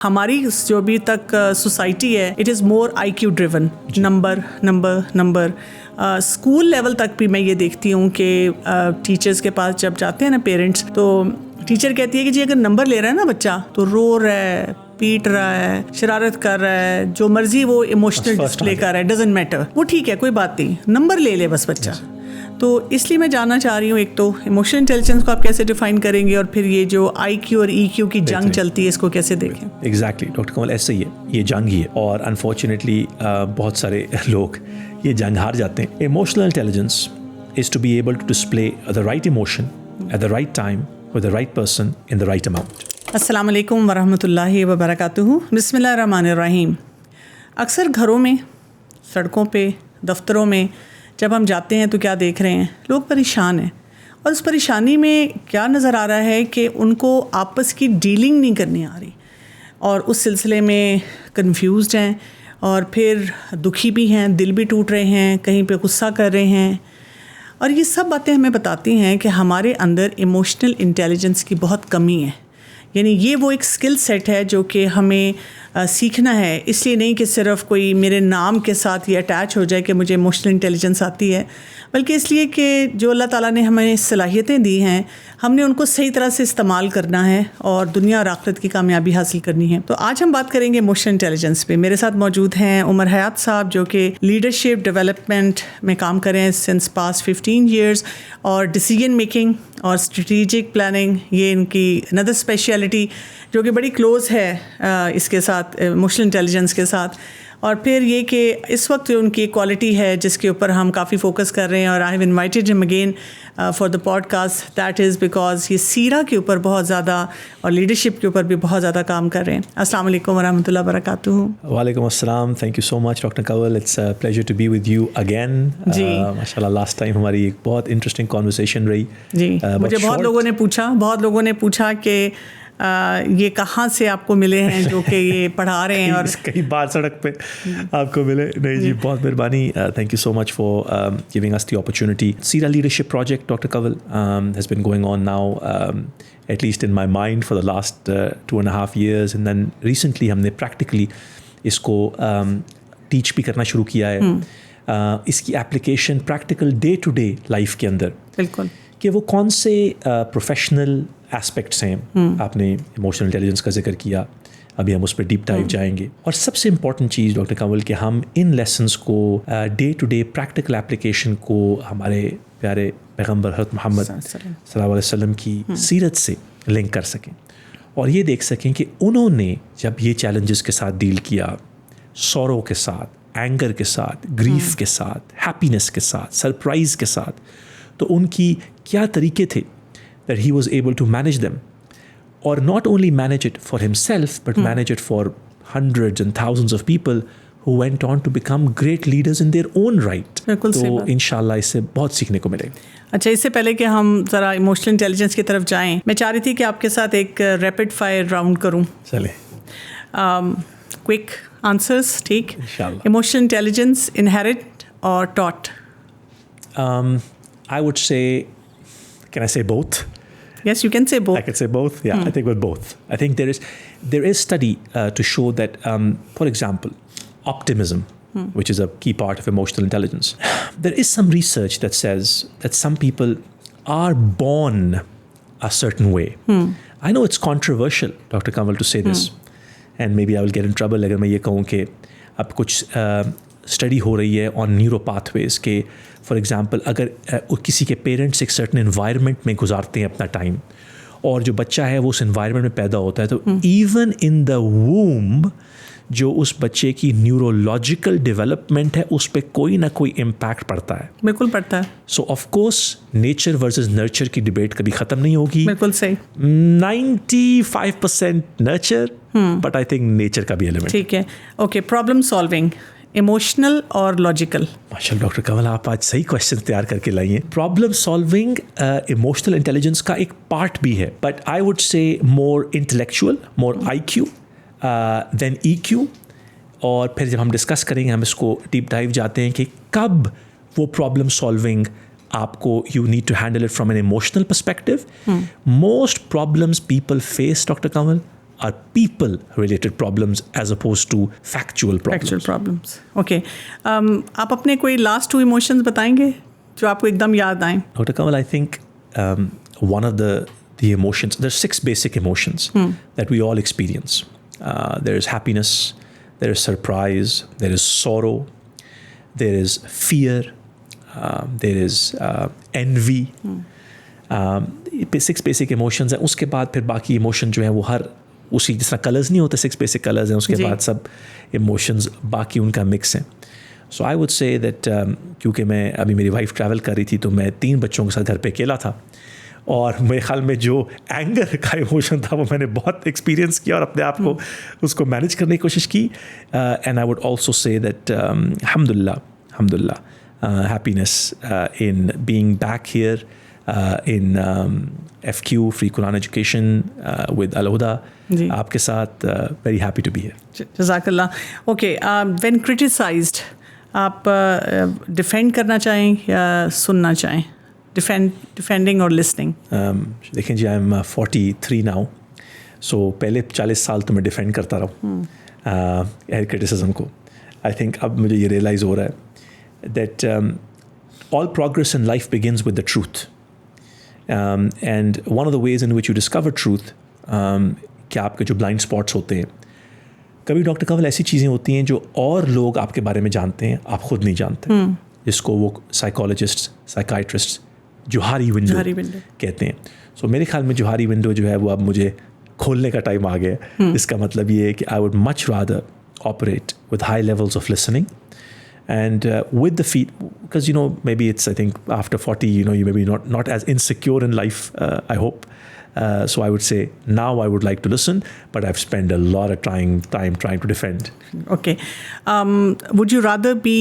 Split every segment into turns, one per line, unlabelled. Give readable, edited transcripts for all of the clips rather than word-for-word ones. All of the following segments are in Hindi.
हमारी जो भी तक सोसाइटी है it is more IQ driven, number. School level तक भी मैं ये देखती हूँ कि टीचर्स के पास जब जाते हैं ना पेरेंट्स, तो टीचर कहती है कि जी अगर नंबर ले रहा है ना बच्चा तो रो रहा है, पीट रहा है, शरारत कर रहा है, जो मर्जी वो इमोशनल डिस्प्ले कर रहा है, डजंट मैटर, वो ठीक है, कोई बात नहीं, नंबर ले ले बस बच्चा। तो इसलिए मैं जानना चाह रही हूँ, एक तो इमोशनल इंटेलिजेंस को आप कैसे डिफाइन करेंगे, और फिर ये जो IQ और EQ की जंग चलती है इसको कैसे देखें?
एग्जैक्टली डॉक्टर कमल, ऐसे ही है, ये जंग ही है और अनफॉर्चुनेटली बहुत सारे लोग ये जंग हार जाते हैं। Emotional intelligence is to be able to display the right emotion at the right time with the right person in the right amount.
अस्सलाम वालेकुम वरहमतुल्लाहि वबरकातुहू। बिस्मिल्लाहिर्रहमानिर्रहीम। अक्सर घरों में, सड़कों पे, दफ्तरों में जब हम जाते हैं तो क्या देख रहे हैं, लोग परेशान हैं, और उस परेशानी में क्या नज़र आ रहा है कि उनको आपस की डीलिंग नहीं करनी आ रही, और उस सिलसिले में कंफ्यूज्ड हैं, और फिर दुखी भी हैं, दिल भी टूट रहे हैं, कहीं पे गुस्सा कर रहे हैं। और ये सब बातें हमें बताती हैं कि हमारे अंदर इमोशनल इंटेलिजेंस की बहुत कमी है। यानी ये वो एक स्किल सेट है जो कि हमें सीखना है, इसलिए नहीं कि सिर्फ कोई मेरे नाम के साथ ये अटैच हो जाए कि मुझे इमोशनल इंटेलिजेंस आती है, बल्कि इसलिए कि जो अल्लाह ताला ने हमें सलाहियतें दी हैं हमने उनको सही तरह से इस्तेमाल करना है और दुनिया और आखिरत की कामयाबी हासिल करनी है। तो आज हम बात करेंगे इमोशनल इंटेलिजेंस पे। मेरे साथ मौजूद हैं उमर हयात साहब, जो कि लीडरशिप डेवलपमेंट में काम कर रहे हैं सिंस पास्ट 15 ईयर्स, और डिसीजन मेकिंग और स्ट्रेटेजिक प्लानिंग ये इनकी अनदर स्पेशलिटी जो कि बड़ी क्लोज़ है इसके साथ, इमोशनल इंटेलिजेंस के साथ। और फिर ये कि इस वक्त उनकी क्वालिटी है जिसके ऊपर हम काफ़ी फोकस कर रहे हैं, और I have invited him again for the podcast, that is because ये सीरा के ऊपर बहुत ज़्यादा और लीडरशिप के ऊपर भी बहुत ज़्यादा काम कर रहे हैं। अस्सलाम वालेकुम वरहमतुल्लाहि वबरकातुहू।
वालेकुम अस्सलाम, thank you so much doctor Kanwal, it's a pleasure to be with you again.
जी
माशाल्लाह, लास्ट टाइम हमारी एक बहुत इंटरेस्टिंग कॉन्वर्सेशन रही।
जी मुझे बहुत लोगों ने पूछा कि ये कहाँ से आपको मिले हैं जो कि ये पढ़ा रहे हैं, और
कई बार सड़क पे आपको मिले। नहीं जी, बहुत मेहरबानी, thank you so much for giving us the opportunity. सीरा leadership project doctor Kanwal has been going on now at least in my mind for the last 2.5 years, and then recently हमने practically इसको teach भी करना शुरू किया है। इसकी application practical day to day life के अंदर
बिल्कुल
कि वो कौन से प्रोफेशनल एस्पेक्ट्स हैं। आपने इमोशनल इंटेलिजेंस का जिक्र किया, अभी हम उस पर डीप डाइव जाएंगे। और सबसे इम्पॉर्टेंट चीज़ डॉक्टर कंवल कि हम इन लेसन्स को day to day practical application को हमारे प्यारे पैगम्बर हज़रत मोहम्मद सल्लल्लाहु अलैहि वसल्लम की सीरत से लिंक कर सकें, और ये देख सकें कि उन्होंने जब ये चैलेंजेस के साथ डील किया, सौरों के साथ, एंगर के साथ, ग्रीफ के साथ, हैप्पीनेस के साथ, सरप्राइज़ के साथ, तो उनकी क्या तरीके थे that he was able to manage them, or not only manage it for himself but manage it for hundreds and thousands of people who went on to become great leaders in their own right. तो इंशाल्लाह इससे बहुत सीखने को मिलेगा।
अच्छा, इससे पहले कि हम ज़रा इमोशनल इंटेलिजेंस की तरफ जाएं, मैं चाह रही थी कि आपके साथ एक रैपिड फायर राउंड करूं।
चले,
क्विक आंसर्स, ठीक?
इंशाल्लाह।
इमोशनल इंटेलिजेंस इनहेरिट और taught?
I would say, can I say both?
Yes, you can say both.
I can say both. Yeah, I think with both. I think there is study to show that, for example, optimism, which is a key part of emotional intelligence. There is some research that says that some people are born a certain way. I know it's controversial, Dr. Kanwal, to say this, and maybe I will get in trouble अगर मैं ये कहूँ कि अब कुछ स्टडी हो रही है ऑन न्यूरो पाथवेज के, फॉर एग्जांपल अगर किसी के पेरेंट्स एक सर्टन एनवायरनमेंट में गुजारते हैं अपना टाइम, और जो बच्चा है वो उस एनवायरनमेंट में पैदा होता है, तो इवन इन द वूम्ब जो उस बच्चे की न्यूरोलॉजिकल डेवलपमेंट है उस पर कोई ना कोई इम्पैक्ट पड़ता है।
बिल्कुल पड़ता है।
सो of course nature versus nurture की डिबेट कभी ख़त्म नहीं होगी।
बिल्कुल सही।
95% nurture, but I think nature का भी एलिमेंट।
ठीक है, ओके। प्रॉब्लम सॉल्विंग इमोशनल और लॉजिकल?
माशाल्लाह डॉक्टर कंवल, आप आज सही क्वेश्चन तैयार करके लाई हैं। प्रॉब्लम सॉल्विंग इमोशनल इंटेलिजेंस का एक पार्ट भी है, but I would say more intellectual, more IQ then EQ। और फिर जब हम डिस्कस करेंगे, हम इसको डीप डाइव जाते हैं कि कब वो प्रॉब्लम सॉल्विंग आपको, you need to handle it from an emotional perspective. Most problems people face, Dr. Kanwal, are people related problems as opposed to factual problems.
Factual problems. Okay. आप अपने कोई last 2 emotions बताएंगे जो आपको एकदम याद आएं?
Dr. Kamal, I think one of the emotions, there's 6 basic emotions that we all experience. There is happiness, there is surprise, there is sorrow, there is fear, there is envy. 6 basic emotions हैं. उसके बाद फिर बाकी emotion जो हैं वो हर उसी जिस तरह कलर्स नहीं होते 6 basic कलर्स हैं उसके बाद सब emotions बाकी उनका मिक्स है. सो आई वुड से दैट क्योंकि मैं अभी मेरी वाइफ ट्रैवल कर रही थी तो मैं 3 बच्चों के साथ घर पे अकेला था और मेरे ख्याल में जो एंगर का इमोशन था वो मैंने बहुत एक्सपीरियंस किया और अपने आप को उसको मैनेज करने की कोशिश की. And I would also say that अल्हम्दुलिल्लाह happiness in being back here in FQ Free Quran Education with Al Huda आपके साथ very happy to be here.
जज़ाकल्लाह. Okay, when criticized आप डिफेंड करना चाहें या सुनना चाहें? डिफेंडिंग और लिसनिंग.
देखें जी, आई एम 43 नाउ. सो पहले 40 साल तो मैं डिफेंड करता रहा क्रिटिसिज्म को. आई थिंक अब मुझे ये रियलाइज़ हो रहा है that all progress in life begins with the truth. And one of the ways in which you discover truth कि आपके जो ब्लाइंड स्पॉट्स होते हैं, कभी डॉक्टर कंवल ऐसी चीज़ें होती हैं जो और लोग आपके बारे में जानते हैं, आप खुद नहीं जानते, जिसको वो साइकोलॉजिस्ट साइकाइट्रिस्ट जोहारी विंडो कहते हैं. सो मेरे ख्याल में जोहारी विंडो जो है वो अब मुझे खोलने का टाइम आ गया है. इसका मतलब ये है कि I would much rather operate with high levels of listening and with the feet, because maybe it's, I think after 40 you may be not as insecure in life, I hope. So I would say now I would like to listen, but I've spent a lot of time trying to defend.
Okay. Would you rather be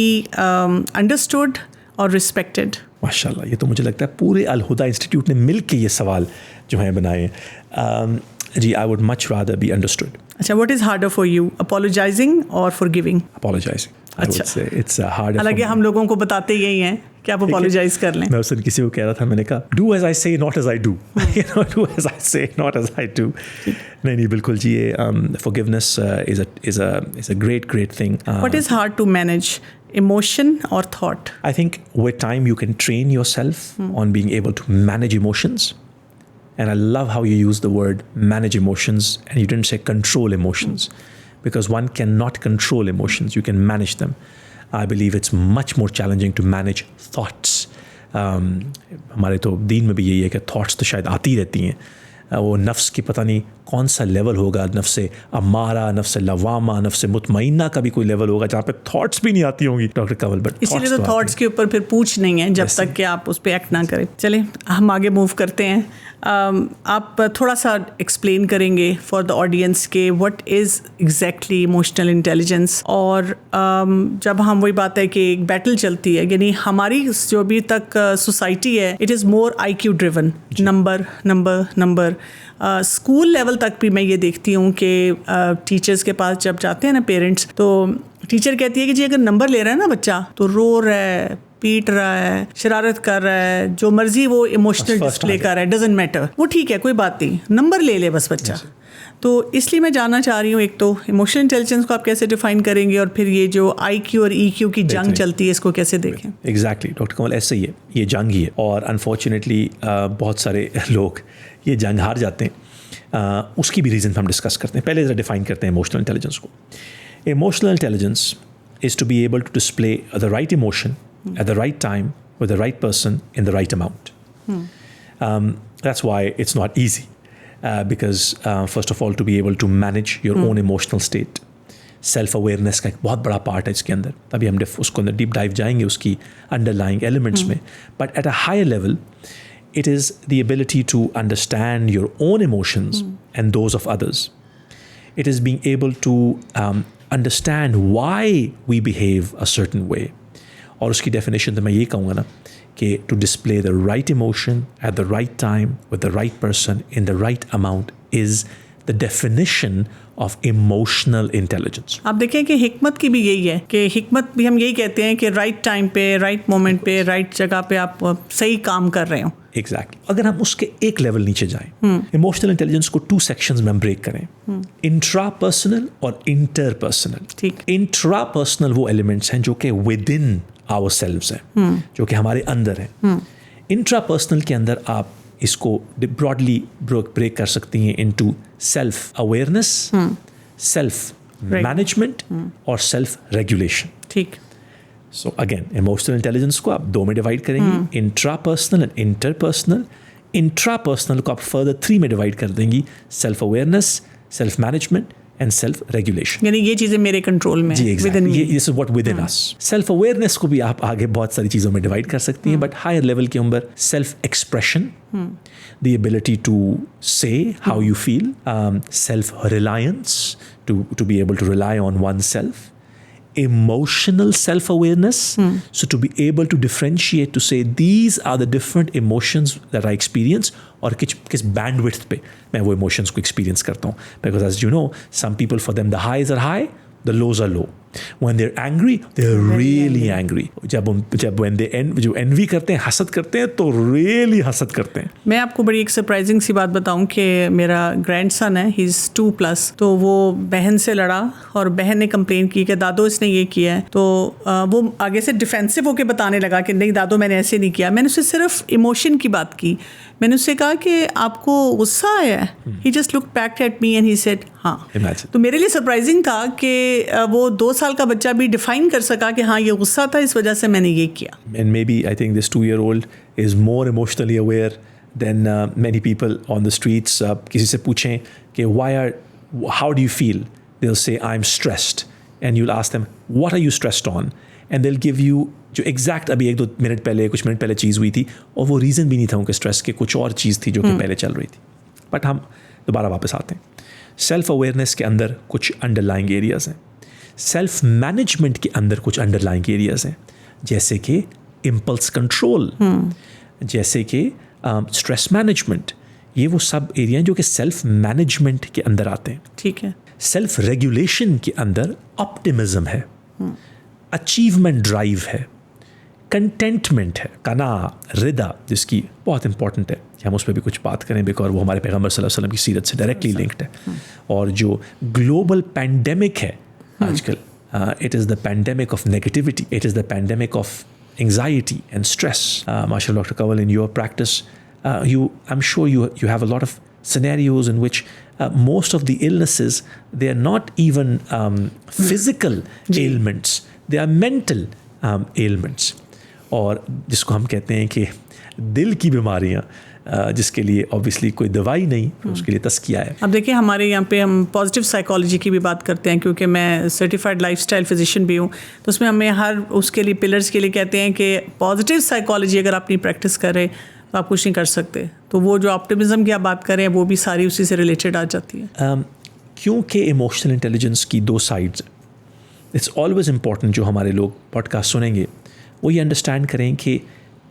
understood or respected?
माशाल्लाह, ये तो मुझे लगता है पूरे अल हुदा इंस्टीट्यूट ने मिल के ये सवाल जो हैं बनाए हैं. जी, I would much rather be understood.
अच्छा, what is harder for you, apologizing or forgiving?
Apologizing. I would say it's harder.
हालांकि हम लोगों को बताते यही हैं कि आप apologize कर लें.
मैं उस दिन किसी को कह रहा था, मैंने कहा do as I say not as I do. Do as I say not as I do. नहीं बिल्कुल जी, ये forgiveness is a great thing.
What is hard to manage, emotion or thought?
I think with time you can train yourself on being able to manage emotions. And I love how you use the word manage emotions and you didn't say control emotions, because one cannot control emotions, you can manage them. I believe it's much more challenging to manage thoughts. हमारे तो दीन में भी यही है कि thoughts तो शायद आती रहती हैं. वो नफ्स की पता नहीं कौन सा लेवल होगा, नफ्स अमारा, नफ्स लवामा, नफ्स मुतमईना का भी कोई लेवल होगा जहाँ पे थॉट्स भी नहीं आती होंगी डॉक्टर कंवल. बट
इसीलिए तो थॉट्स के ऊपर फिर पूछ नहीं है जब तक कि आप उस पर एक्ट ना करें. चलें हम आगे मूव करते हैं. आप थोड़ा सा एक्सप्लेन करेंगे फॉर द ऑडियंस के what is exactly emotional intelligence. और जब हम वही बात है कि एक बैटल चलती है, यानी हमारी जो अभी तक सोसाइटी है it is more IQ driven, number. School level तक भी मैं ये देखती हूँ कि टीचर्स के पास जब जाते हैं ना पेरेंट्स, तो टीचर कहती है कि जी अगर नंबर ले रहा है ना बच्चा तो रो रहा है, पीट रहा है, शरारत कर रहा है, जो मर्जी वो इमोशनल डिस्प्ले कर रहा है, डजंट मैटर, वो ठीक है कोई बात नहीं, नंबर ले ले बस बच्चा. तो इसलिए मैं जानना चाह रही हूँ, एक तो इमोशनल इंटेलिजेंस को आप कैसे डिफाइन करेंगे और फिर ये जो IQ और EQ की जंग चलती है इसको कैसे देखें?
एग्जैक्टली डॉक्टर कमल, ऐसे ही है, ये जंग ही है और अनफॉर्चुनेटली बहुत सारे लोग ये जंग हार जाते हैं. उसकी भी रीज़न हम डिस्कस करते हैं. पहले ज़रा डिफाइन करते हैं इमोशनल इंटेलिजेंस को. Emotional intelligence is to be able to display the right emotion at the right time with the right person in the right amount. That's why it's not easy because first of all to be able to manage your own emotional state, self-awareness का एक बहुत बड़ा part है इसके अंदर. तभी हम उसको अंदर deep dive जाएंगे उसकी underlying elements में. But at a higher level it is the ability to understand your own emotions and those of others. It is being able to understand why we behave a certain way. और उसकी डेफिनेशन तो मैं ये कहूँगा ना कि to display the right emotion at the right time with the right person in the right amount is the definition of emotional intelligence.
आप देखें कि हिकमत की भी यही है कि हिकमत भी हम यही कहते हैं कि राइट टाइम पे, राइट मोमेंट पे, राइट जगह पे आप सही काम कर रहे हो.
एग्जैक्टली अगर हम उसके एक लेवल नीचे जाएं, इमोशनल इंटेलिजेंस को 2 सेक्शंस में हम ब्रेक करें, इंट्रा पर्सनल और इंटर पर्सनल।
ठीक।
इंट्रा पर्सनल वो एलिमेंट्स हैं जो कि विद इन आवर सेल्व्स हैं, जो कि हमारे अंदर हैं। इंट्रा पर्सनल के अंदर आप इसको ब्रॉडली ब्रेक कर सकती हैं into self awareness, self management और सेल्फ रेगुलेशन।
ठीक।
सो अगेन इमोशनल इंटेलिजेंस को आप 2 में डिवाइड करेंगी, intra personal and inter personal. Intra personal को आप फर्दर 3 में डिवाइड कर देंगी, self awareness, self management and self regulation.
यानी ये चीजें मेरे कंट्रोल में
जी
हैं, within
एग्जैक्टली,
me।
ये this is what with in us. Self awareness को भी आप आगे बहुत सारी चीज़ों में डिवाइड कर सकती हैं, बट हायर लेवल के ऊपर self expression, the ability to say how you feel, self reliance, to be able to rely on one self, emotional self-awareness, so to be able to differentiate, to say these are the different emotions that I experience और किस bandwidth पे मैं वो emotions को experience करता हूँ, because as you know some people for them the highs are high, the lows are low. When they're angry, they're really angry. जब when they जो envy करते हैं, हसद करते हैं, तो really हसद करते हैं।
मैं आपको बड़ी एक सरप्राइजिंग सी बात बताऊं कि मेरा ग्रैंडसन है, ही इज़ 2+, तो वो बहन से लड़ा और बहन ने कंप्लेन की कि दादो इसने ये किया है, तो वो आगे से डिफेंसिव होकर बताने लगा कि नहीं दादो मैंने ऐसे नहीं किया। मैंने उससे सिर्फ इमोशन की बात की। मैंने उससे कहा कि आपको गुस्सा आया है? He just look back at me and he said हाँ।
Imagine.
तो मेरे लिए सरप्राइजिंग था कि वो 2 साल का बच्चा भी डिफाइन कर सका कि हाँ ये गुस्सा था, इस वजह से मैंने ये किया।
And maybe I think this 2-year-old is more emotionally aware than many people on the streets. किसी से पूछें कि how do you feel? They'll say I'm stressed, and you'll ask them what are you stressed on, and they'll give you जो एग्जैक्ट अभी 1-2 मिनट पहले कुछ मिनट पहले चीज़ हुई थी, और वो रीज़न भी नहीं था उनके स्ट्रेस के, कुछ और चीज़ थी जो कि पहले चल रही थी। बट हम दोबारा वापस आते हैं, सेल्फ अवेयरनेस के अंदर कुछ अंडरलाइंग एरियाज़ हैं, सेल्फ मैनेजमेंट के अंदर कुछ अंडरलाइंग एरियाज़ हैं, जैसे कि इम्पल्स कंट्रोल, जैसे कि स्ट्रेस मैनेजमेंट। ये वो सब एरिया हैं जो कि सेल्फ मैनेजमेंट के अंदर आते हैं।
ठीक है।
सेल्फ रेगुलेशन के अंदर ऑप्टिमिज्म है, अचीवमेंट ड्राइव है, कंटेंटमेंट है, कना रिदा, जिसकी बहुत इंपॉर्टेंट है कि हम उस पर भी कुछ बात करें, बिकॉज वो हमारे पैगंबर सल्लल्लाहु अलैहि वसल्लम की सीरत से डायरेक्टली लिंक्ड है। और जो ग्लोबल पैंडेमिक है आजकल, it is the pandemic of negativity, it is the pandemic of anxiety and stress. Mashallah, Dr. Kawal, in your practice, I'm sure you have a lot of scenarios in which most of the illnesses, they are not even physical ailments, they are mental ailments. और जिसको हम कहते हैं कि दिल की बीमारियाँ, जिसके लिए ऑब्वियसली कोई दवाई नहीं, उसके लिए तस्किया है।
अब देखिए हमारे यहाँ पे हम पॉजिटिव साइकोलॉजी की भी बात करते हैं, क्योंकि मैं सर्टिफाइड लाइफस्टाइल फिजिशियन भी हूँ, तो उसमें हमें हर उसके लिए पिलर्स के लिए कहते हैं कि पॉजिटिव साइकोलॉजी अगर अपनी प्रैक्टिस करें तो आप कुछ नहीं कर सकते। तो वो जो ऑप्टिमिज्म की आप बात करें वो भी सारी उसी से रिलेटेड आ जाती है।
क्योंकि इमोशनल इंटेलिजेंस की 2 साइड्स, इट्स ऑलवेज इम्पॉर्टेंट जो हमारे लोग पॉडकास्ट सुनेंगे वो ये अंडरस्टैंड करें कि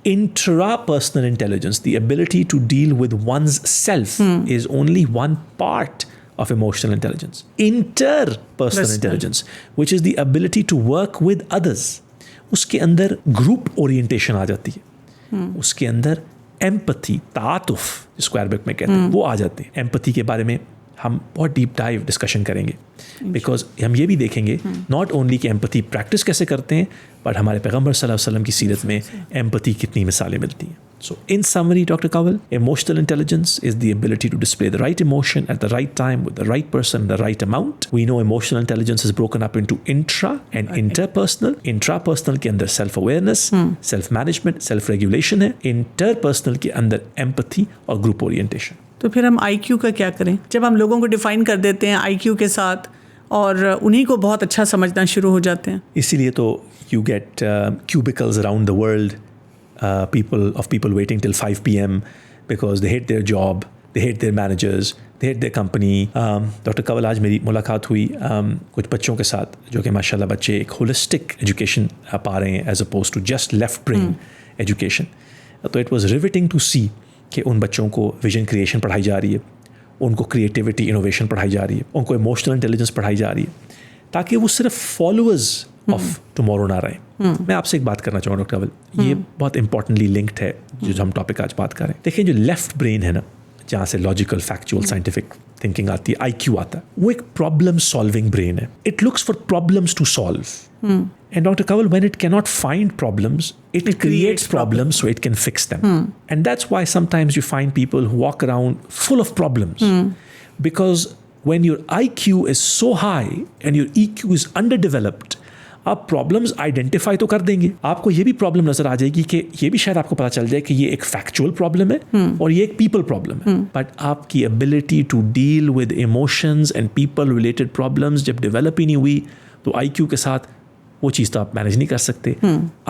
intrapersonal intelligence, the ability to deal with one's self, is only one part of emotional intelligence. Interpersonal intelligence, which is the ability to work with others, उसके अंदर group orientation आ जाती है, उसके अंदर empathy, तातुफ जिसको अरबिक में कहते हैं, वो आ जाते हैं। empathy के बारे में हम बहुत डीप डाइव डिस्कशन करेंगे, बिकॉज हम ये भी देखेंगे नॉट ओनली कि एम्पैथी प्रैक्टिस कैसे करते हैं, बट हमारे पैगंबर सल्लल्लाहु अलैहि वसल्लम की सीरत में एम्पैथी कितनी मिसालें मिलती हैं। So in summary doctor Kanwal, emotional intelligence is the ability to display the right emotion at the right time with the right person, the right amount. We know emotional intelligence is broken up into intra and interpersonal. Intrapersonal के अंदर self awareness, self management, self regulation है। इंटरपर्सनल के अंदर एम्पैथी और ग्रुप ओरिएंटेशन।
तो फिर हम IQ का क्या करें? जब हम लोगों को डिफाइन कर देते हैं IQ के साथ और उन्हीं को बहुत अच्छा समझना शुरू हो जाते हैं।
इसीलिए तो you get cubicles around the world, people waiting till 5 p.m. because they hate their job, they hate their managers, they hate their company. Doctor Kanwal, आज मेरी मुलाकात हुई कुछ बच्चों के साथ जो कि माशाल्लाह बच्चे एक होलिस्टिक एजुकेशन पा रहे हैं as opposed to just left brain education. तो it was riveting to see कि उन बच्चों को विजन क्रिएशन पढ़ाई जा रही है, उनको क्रिएटिविटी इनोवेशन पढ़ाई जा रही है, उनको इमोशनल इंटेलिजेंस पढ़ाई जा रही है, ताकि वो सिर्फ फॉलोअर्स ऑफ टुमारो ना रहे। मैं आपसे एक बात करना चाहूँगा डॉक्टर अवल, ये बहुत इंपॉर्टेंटली लिंक्ड है जो हम टॉपिक आज बात कर रहे हैं। देखिए जो लेफ्ट ब्रेन है ना, जहाँ से लॉजिकल फैक्चुअल साइंटिफिक थिंकिंग आती है, IQ आता है, वो एक प्रॉब्लम सॉल्विंग ब्रेन है। It looks for problems to solve. And Dr. Kanwal, when it cannot find problems, it creates problems so it can fix them. And that's why sometimes you find people who walk around full of problems. Because when your IQ is so high and your EQ is underdeveloped, आप प्रॉब्लम्स आइडेंटिफाई तो कर देंगे, आपको ये भी प्रॉब्लम नजर आ जाएगी कि ये भी शायद आपको पता चल जाए कि ये एक फैक्चुअल प्रॉब्लम है और ये एक पीपल प्रॉब्लम है। बट आपकी ability to deal with emotions and people related problems जब डेवलप ही नहीं हुई, तो IQ के साथ वो चीज़ तो आप मैनेज नहीं कर सकते।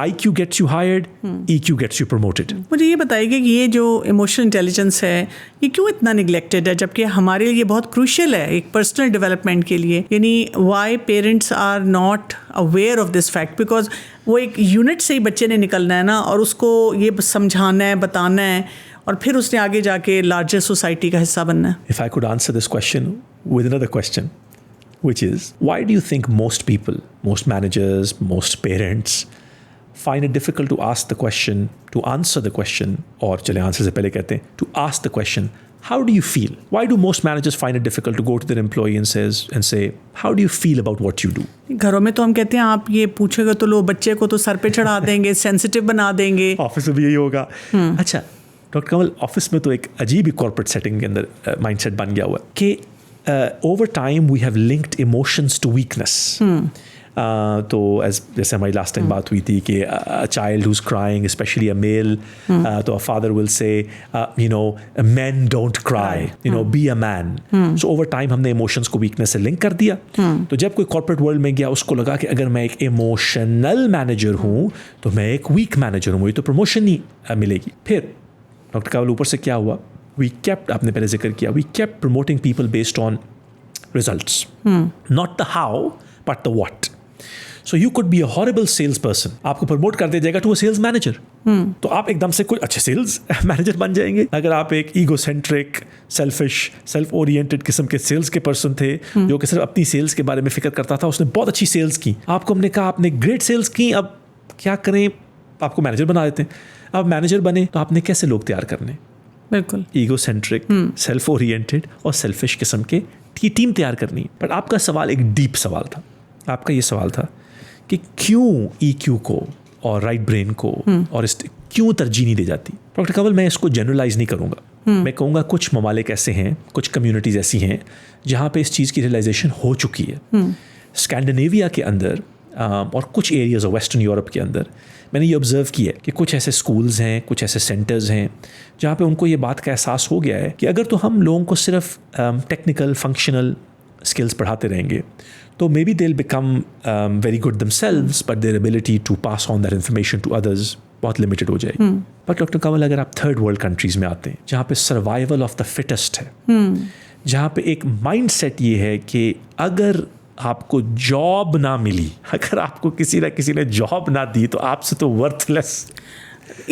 IQ gets you hired, EQ gets you promoted.
मुझे ये बताइए कि ये जो इमोशनल इंटेलिजेंस है ये क्यों इतना निगलेक्टेड है, जबकि हमारे लिए बहुत क्रूशियल है एक पर्सनल डेवलपमेंट के लिए। यानी why parents are not aware of this fact, because वो एक यूनिट से ही बच्चे ने निकलना है ना, और उसको ये समझाना है, बताना है, और फिर उसने आगे जाके लार्जर सोसाइटी का हिस्सा बनना है।
If I could answer this question with another question, which is, why do you think most people, most managers, most parents find it difficult to ask the question, to answer the question, or चले आंसर से पहले कहते हैं, to ask the question, how do you feel? Why do most managers find it difficult to go to their employee and say, how do you feel about what you do?
घरों में तो हम कहते हैं आप ये पूछेगा तो लो बच्चे को तो सर पे चढ़ा देंगे, सेंसिटिव बना देंगे।
ऑफिस में भी यही होगा। अच्छा डॉक्टर कंवल, ऑफिस में तो एक अजीब ही कॉर्पोरेट सेटिंग के अंदर माइंडसेट बन गया हुआ कि over time we have linked emotions to weakness. तो जैसे हमारी लास्ट टाइम बात हुई थी कि a child who's crying, especially a male, तो a father will say, men don't cry, be a man. So over time हमने emotions को weakness से link कर दिया। तो जब कोई corporate world में गया, उसको लगा कि अगर मैं एक emotional manager हूँ तो मैं एक weak manager हूँ, मुझे तो promotion नहीं मिलेगी। फिर डॉक्टर कावल ऊपर से क्या हुआ, आपने पहले जिक्र किया, we kept promoting people based on results, not the how but the what. So you could be a horrible salesperson, आपको प्रमोट कर दिया जाएगा to a sales manager, तो आप एकदम से कुछ अच्छे सेल्स मैनेजर बन जाएंगे। अगर आप एक ईगोसेंट्रिक, सेल्फिश, सेल्फ ओरिएंटेड किस्म के सेल्स के पर्सन थे जो कि सिर्फ अपनी सेल्स के बारे में फिक्र करता था, उसने बहुत अच्छी सेल्स की, आपको हमने कहा आपने ग्रेट सेल्स की, अब क्या करें, आपको मैनेजर बना देते हैं। अब मैनेजर बने तो आपने कैसे लोग तैयार करने,
बिल्कुल
ईगोसेंट्रिक, सेल्फ ओरिएंटेड और सेल्फिश किस्म के टीम तैयार करनी। बट आपका सवाल एक डीप सवाल था, आपका ये सवाल था कि क्यों EQ को और राइट ब्रेन को और इस क्यों तरजीह नहीं दी जाती। डॉक्टर कंवल, मैं इसको जनरलाइज नहीं करूँगा, मैं कहूँगा कुछ ममालिक ऐसे हैं, कुछ कम्युनिटीज़ ऐसी हैं जहाँ पे इस चीज़ की रियलाइजेशन हो चुकी है। स्कैंडिनेविया के अंदर और कुछ एरियाज ऑफ वेस्टर्न यूरोप के अंदर मैंने ये ऑब्ज़र्व किया है कि कुछ ऐसे स्कूल्स हैं, कुछ ऐसे सेंटर्स हैं जहाँ पे उनको ये बात का एहसास हो गया है कि अगर तो हम लोगों को सिर्फ टेक्निकल फंक्शनल स्किल्स पढ़ाते रहेंगे तो may be they will become very good themselves, but their ability to pass on that information to others बहुत लिमिटेड हो जाएगी। बट डॉक्टर कंवल, अगर आप थर्ड वर्ल्ड कंट्रीज़ में आते हैं जहाँ पे सर्वाइवल ऑफ द फिटेस्ट है, जहाँ पे एक माइंड सेट ये है कि अगर आपको जॉब ना मिली, अगर आपको किसी ने जॉब ना दी तो आपसे तो वर्थलेस।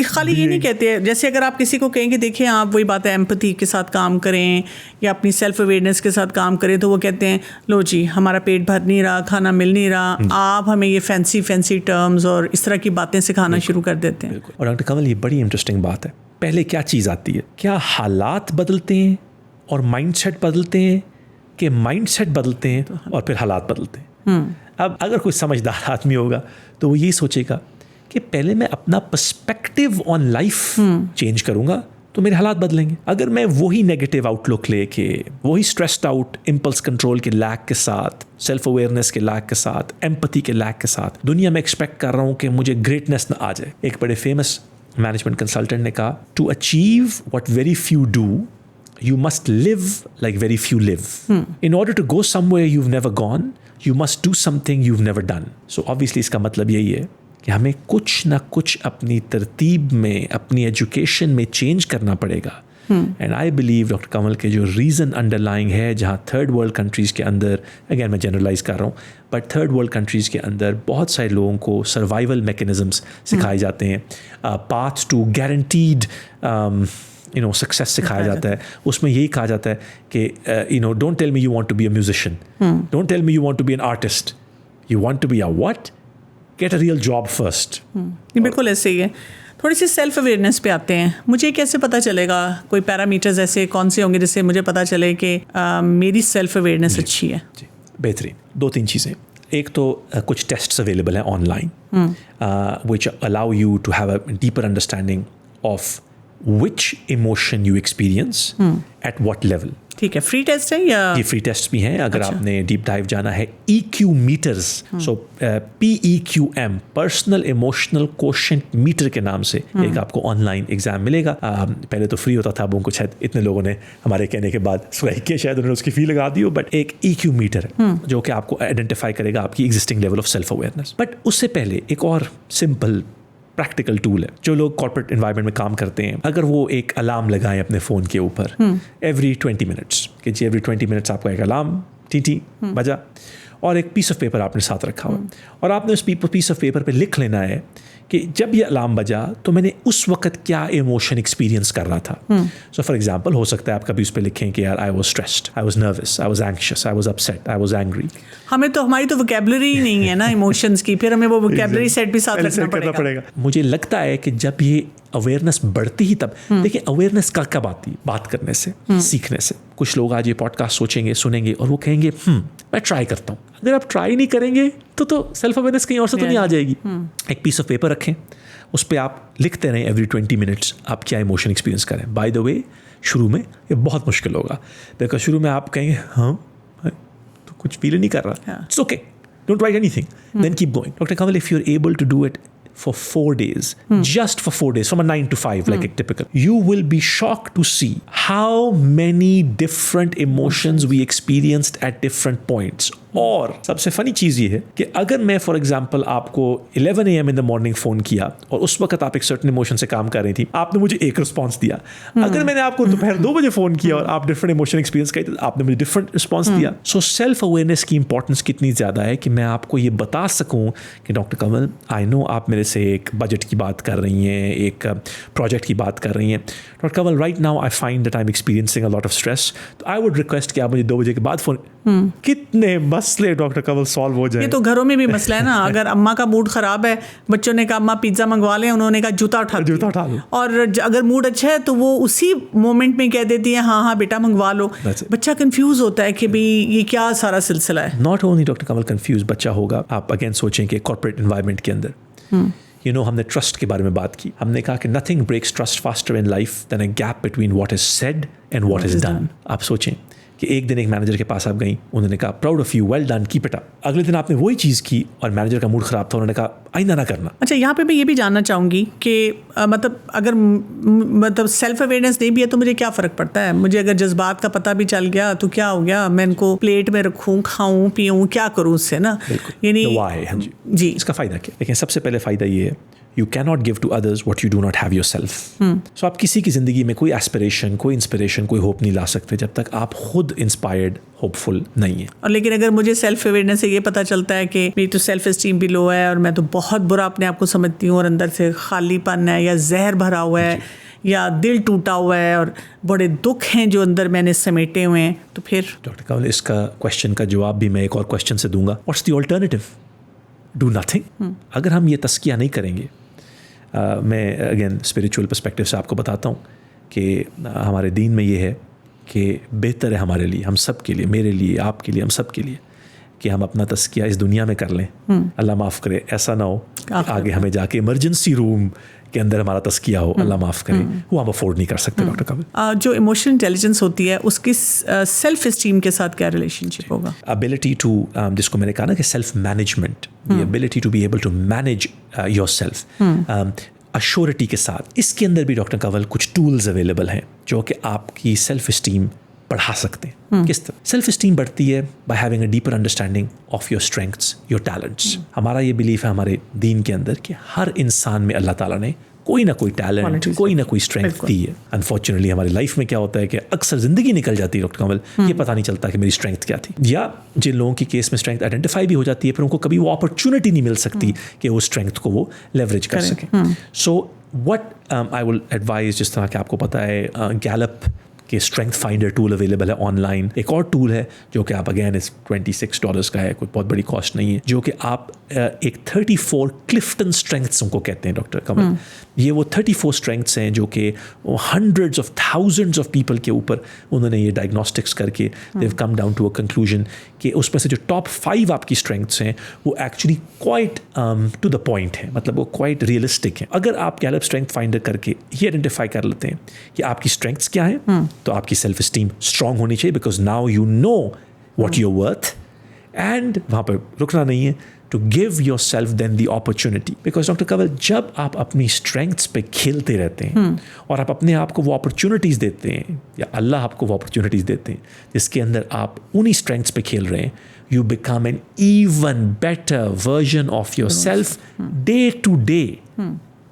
खाली ये नहीं कहते हैं, जैसे अगर आप किसी को कहेंगे देखिए आप वही बात है एम्पैथी के साथ काम करें या अपनी सेल्फ अवेयरनेस के साथ काम करें, तो वो कहते हैं लो जी हमारा पेट भर नहीं रहा, खाना मिल नहीं रहा, आप हमें ये फैंसी टर्म्स और इस तरह की बातें सिखाना शुरू कर देते हैं।
और डॉक्टर कंवल, ये बड़ी इंटरेस्टिंग बात है, पहले क्या चीज़ आती है, क्या हालात बदलते हैं और माइंडसेट बदलते हैं कि माइंडसेट बदलते हैं और फिर हालात बदलते हैं। अब अगर कोई समझदार आदमी होगा तो वो यही सोचेगा कि पहले मैं अपना पर्सपेक्टिव ऑन लाइफ चेंज करूंगा तो मेरे हालात बदलेंगे। अगर मैं वही नेगेटिव आउटलुक लेके, वही स्ट्रेस्ड आउट इम्पल्स कंट्रोल के लैक के साथ, सेल्फ अवेयरनेस के लैक के साथ, एम्पैथी के लैक के साथ दुनिया में एक्सपेक्ट कर रहा हूँ कि मुझे ग्रेटनेस ना आ जाए। एक बड़े फेमस मैनेजमेंट कंसल्टेंट ने कहा, to achieve what very few do you must live like very few live. In order to go somewhere you've never gone, you must do something you've never done. So obviously इसका मतलब यही है कि हमें कुछ ना कुछ अपनी तरतीब में, अपनी एजुकेशन में चेंज करना पड़ेगा। And I believe doctor Kanwal के जो रीज़न अंडरलाइंग है, जहाँ थर्ड वर्ल्ड कंट्रीज़ के अंदर, अगेन मैं जनरलाइज कर रहा हूँ, बट थर्ड वर्ल्ड कंट्रीज़ के अंदर बहुत सारे लोगों को सर्वाइवल मैकेनिज़म्स सिखाए जाते हैं, पाथ टू गारंटीड सक्सेस सिखाया जाता है। उसमें यही कहा जाता है कि don't tell me you want to be a musician, don't tell me you want to be an artist, you want to be a what, get a real job first.
ये बिल्कुल ऐसे ही है। थोड़ी सी सेल्फ अवेयरनेस पे आते हैं। मुझे कैसे पता चलेगा, कोई पैरामीटर्स ऐसे कौन से होंगे जिससे मुझे पता चले कि मेरी सेल्फ अवेयरनेस अच्छी है?
जी, बेहतरीन। 2-3 चीज़ें। एक तो कुछ टेस्ट्स अवेलेबल हैं online which allow you to have a deeper understanding of which emotion you experience at what level.
ठीक है, फ्री टेस्ट है या?
ये फ्री टेस्ट भी हैं। अगर
अच्छा।
आपने डीप डाइव जाना है, EQ meters, so PEQM, personal emotional quotient meter के नाम से एक आपको ऑनलाइन एग्जाम मिलेगा। पहले तो फ्री होता था, अब उनको शायद इतने लोगों ने हमारे कहने के बाद स्वाइप किया, शायद उन्होंने उसकी फी लगा दी हो, बट एक EQ मीटर है जो कि आपको आइडेंटिफाई करेगा आपकी existing level of self awareness. But उससे पहले एक और सिंपल प्रैक्टिकल टूल है। जो लोग कॉर्पोरेट एनवायरनमेंट में काम करते हैं, अगर वो एक अलार्म लगाएं अपने फ़ोन के ऊपर एवरी 20 मिनट्स, कि जी एवरी 20 मिनट्स आपका एक अलार्म टी बजा, और एक पीस ऑफ पेपर आपने साथ रखा हुआ, और आपने उस पीस ऑफ पेपर पे लिख लेना है कि जब ये अलार्म बजा तो मैंने उस वक्त क्या इमोशन एक्सपीरियंस कर रहा था। सो फॉर एग्जांपल हो सकता है आप कभी उस पर लिखें कि यार I was stressed, I was nervous, I was anxious, I was upset, I was angry.
हमारी तो वोकैबुलरी ही नहीं है ना इमोशंस की, फिर हमें वो वोकैबुलरी सेट भी साथ रखना पड़ेगा।
मुझे लगता है कि जब ये अवेयरनेस बढ़ती ही तब, देखिए अवेयरनेस कब आती है? बात करने से, सीखने से। कुछ लोग आज ये पॉडकास्ट सोचेंगे, सुनेंगे और वो कहेंगे मैं ट्राई करता हूँ। अगर आप ट्राई नहीं करेंगे तो सेल्फ अवेयरनेस कहीं और से तो नहीं आ जाएगी। एक पीस ऑफ पेपर रखें, उस पर आप लिखते रहें एवरी 20 मिनट्स आप क्या इमोशन एक्सपीरियंस करें। बाय द वे, शुरू में ये बहुत मुश्किल होगा, बिकॉज शुरू में आप कहेंगे हाँ तो कुछ फील नहीं कर रहा, it's okay, don't write anything, then keep going. Doctor Kanwal, if you are able to do it for 4 days, just for 4 days, from a 9 to 5, like a typical, you will be shocked to see how many different emotions we experienced at different points. और सबसे फनी चीज़ ये है कि अगर मैं फॉर एग्जाम्पल आपको 11 AM in the morning phone किया और उस वक्त आप एक सर्टेन इमोशन से काम कर रही थी, आपने मुझे एक रिस्पॉन्स दिया। अगर मैंने आपको दोपहर 2 बजे फ़ोन किया और आप डिफरेंट इमोशन एक्सपीरियंस करी तो आपने मुझे डिफरेंट रिस्पॉन्स दिया। सो सेल्फ अवेयरनेस की इंपॉर्टेंस कितनी ज़्यादा है कि मैं आपको ये बता सकूँ कि डॉक्टर कंवल, आई नो आप मेरे से एक बजट की बात कर रही हैं, एक प्रोजेक्ट की बात कर रही हैं। Doctor Kanwal, right now I find that I am experiencing a lot of stress, तो आई वुड रिक्वेस्ट कि आप मुझे 2 बजे के बाद फ़ोन। कितने मसले डॉक्टर कंवल सॉल्व हो जाए।
ये तो घरों में भी मसला है ना। अगर अम्मा का मूड खराब है, बच्चों ने कहा अम्मा पिज्जा मंगवा लें, उन्होंने कहा जूता उठा लो, और अगर मूड अच्छा है तो वो उसी मोमेंट में कह देती है हाँ बेटा मंगवा लो। बच्चा कंफ्यूज होता है कि भाई ये क्या सारा सिलसिला है।
Not only doctor Kanwal confuse बच्चा होगा, आप अगेन सोचें कि कॉर्पोरेट एनवायरनमेंट के अंदर हमने ट्रस्ट के बारे में बात की। हमने कहा कि nothing breaks trust faster in life than a gap between what is said and what is done. आप सोचें कि एक दिन एक मैनेजर के पास आप गई, उन्होंने कहा proud of you, well done, keep it up. अगले दिन आपने वही चीज़ की और मैनेजर का मूड ख़राब था, उन्होंने कहा आइंदा ना करना।
अच्छा, यहाँ पे मैं ये भी जानना चाहूँगी कि मतलब अगर सेल्फ अवेयरनेस नहीं भी है तो मुझे क्या फ़र्क पड़ता है? मुझे अगर जज्बात का पता भी चल गया तो क्या हो गया, मैं इनको प्लेट में रखूँ, खाऊँ, पीऊँ, क्या करूँ उससे ना?
यानी जी, इसका फ़ायदा क्या? लेकिन सबसे पहले फ़ायदा ये है, you cannot give to others what you do not have yourself. So आप किसी की ज़िंदगी में कोई एस्पिरेशन, कोई इंस्पिरेशन, कोई होप नहीं ला सकते जब तक आप खुद इंस्पायर्ड, होपफुल नहीं है।
और लेकिन अगर मुझे सेल्फ अवेयरनेस से ये पता चलता है कि मेरी तो सेल्फ एस्टीम भी लो है और मैं तो बहुत बुरा अपने आप को समझती हूँ और अंदर से खालीपन है या जहर भरा हुआ है या दिल टूटा हुआ है और बड़े दुख हैं जो अंदर मैंने समेटे हुए हैं, तो फिर
डॉक्टर कंवल, इसका क्वेश्चन का जवाब भी मैं एक और क्वेश्चन से दूंगा। What's the alternative? Do nothing. अगर हम ये तस्किया नहीं करेंगे, मैं अगेन स्पिरिचुअल पर्सपेक्टिव से आपको बताता हूँ कि हमारे दीन में ये है कि बेहतर है हमारे लिए, हम सब के लिए, मेरे लिए, आपके लिए, हम सब के लिए, कि हम अपना तस्किया इस दुनिया में कर लें। अल्लाह माफ़ करे, ऐसा ना हो आगे हमें जाके इमरजेंसी रूम के अंदर हमारा तस्किया हो, अल्लाह माफ़ करे, वो हम अफोर्ड नहीं कर सकते। डॉक्टर कंवल,
जो इमोशनल इंटेलिजेंस होती है उसकी सेल्फ एस्टीम के साथ क्या रिलेशनशिप होगा?
एबिलिटी टू, जिसको मैंने कहा ना कि self management, the ability to be able to manage your self assurity के साथ। इसके अंदर भी डॉक्टर कंवल कुछ टूल्स अवेलेबल हैं जो कि आपकी सेल्फ एस्टीम बढ़ा सकते हैं। किस तरह सेल्फ एस्टीम बढ़ती है? By having a deeper understanding of your strengths, your talents. हमारा ये बिलीफ है हमारे दीन के अंदर कि हर इंसान में अल्लाह ताला ने कोई ना कोई टैलेंट, कोई ना कोई स्ट्रेंथ दी है। अनफॉर्चुनेटली हमारी लाइफ में क्या होता है कि अक्सर जिंदगी निकल जाती है डॉक्टर कंवल, ये पता नहीं चलता कि मेरी स्ट्रेंथ क्या थी, या जिन लोगों की केस में स्ट्रेंथ आइडेंटिफाई भी हो जाती है फिर उनको कभी वो अपॉर्चुनिटी नहीं मिल सकती कि वो स्ट्रेंथ को वो लेवरेज कर सकें। So what I will advise, जिस तरह कि आपको पता है गैलप कि स्ट्रेंथ फाइंडर टूल अवेलेबल है ऑनलाइन। एक और टूल है जो कि आप अगेन इस $26 का है, कोई बहुत बड़ी कॉस्ट नहीं है, जो कि आप एक 34 क्लिफ्टन स्ट्रेंथ्स उनको कहते हैं डॉक्टर कमल। ये वो 34 स्ट्रेंथ्स हैं जो कि hundreds of thousands of people के ऊपर उन्होंने ये डायग्नोस्टिक्स करके they have come down to a conclusion कि उसमें से जो टॉप 5 आपकी स्ट्रेंथ्स हैं वो actually quite to the point है, मतलब वो क्वाइट रियलिस्टिक है। अगर आप गैलप स्ट्रेंथ फाइंडर करके ये आइडेंटिफाई कर लेते हैं कि आपकी स्ट्रेंथ्स क्या है, तो आपकी सेल्फ एस्टीम स्ट्रांग होनी चाहिए, because now you know what your worth, and वहाँ पर रुकना नहीं है, to give your self then the opportunity. Because doctor Kanwal, जब आप अपनी स्ट्रेंथ्स पे खेलते रहते हैं और आप अपने आप को वो अपॉर्चुनिटीज़ देते हैं, या अल्लाह आपको वो अपॉर्चुनिटीज़ देते हैं जिसके अंदर आप उन्हीं स्ट्रेंथ्स पे खेल रहे हैं, you become an even better version of yourself day to day.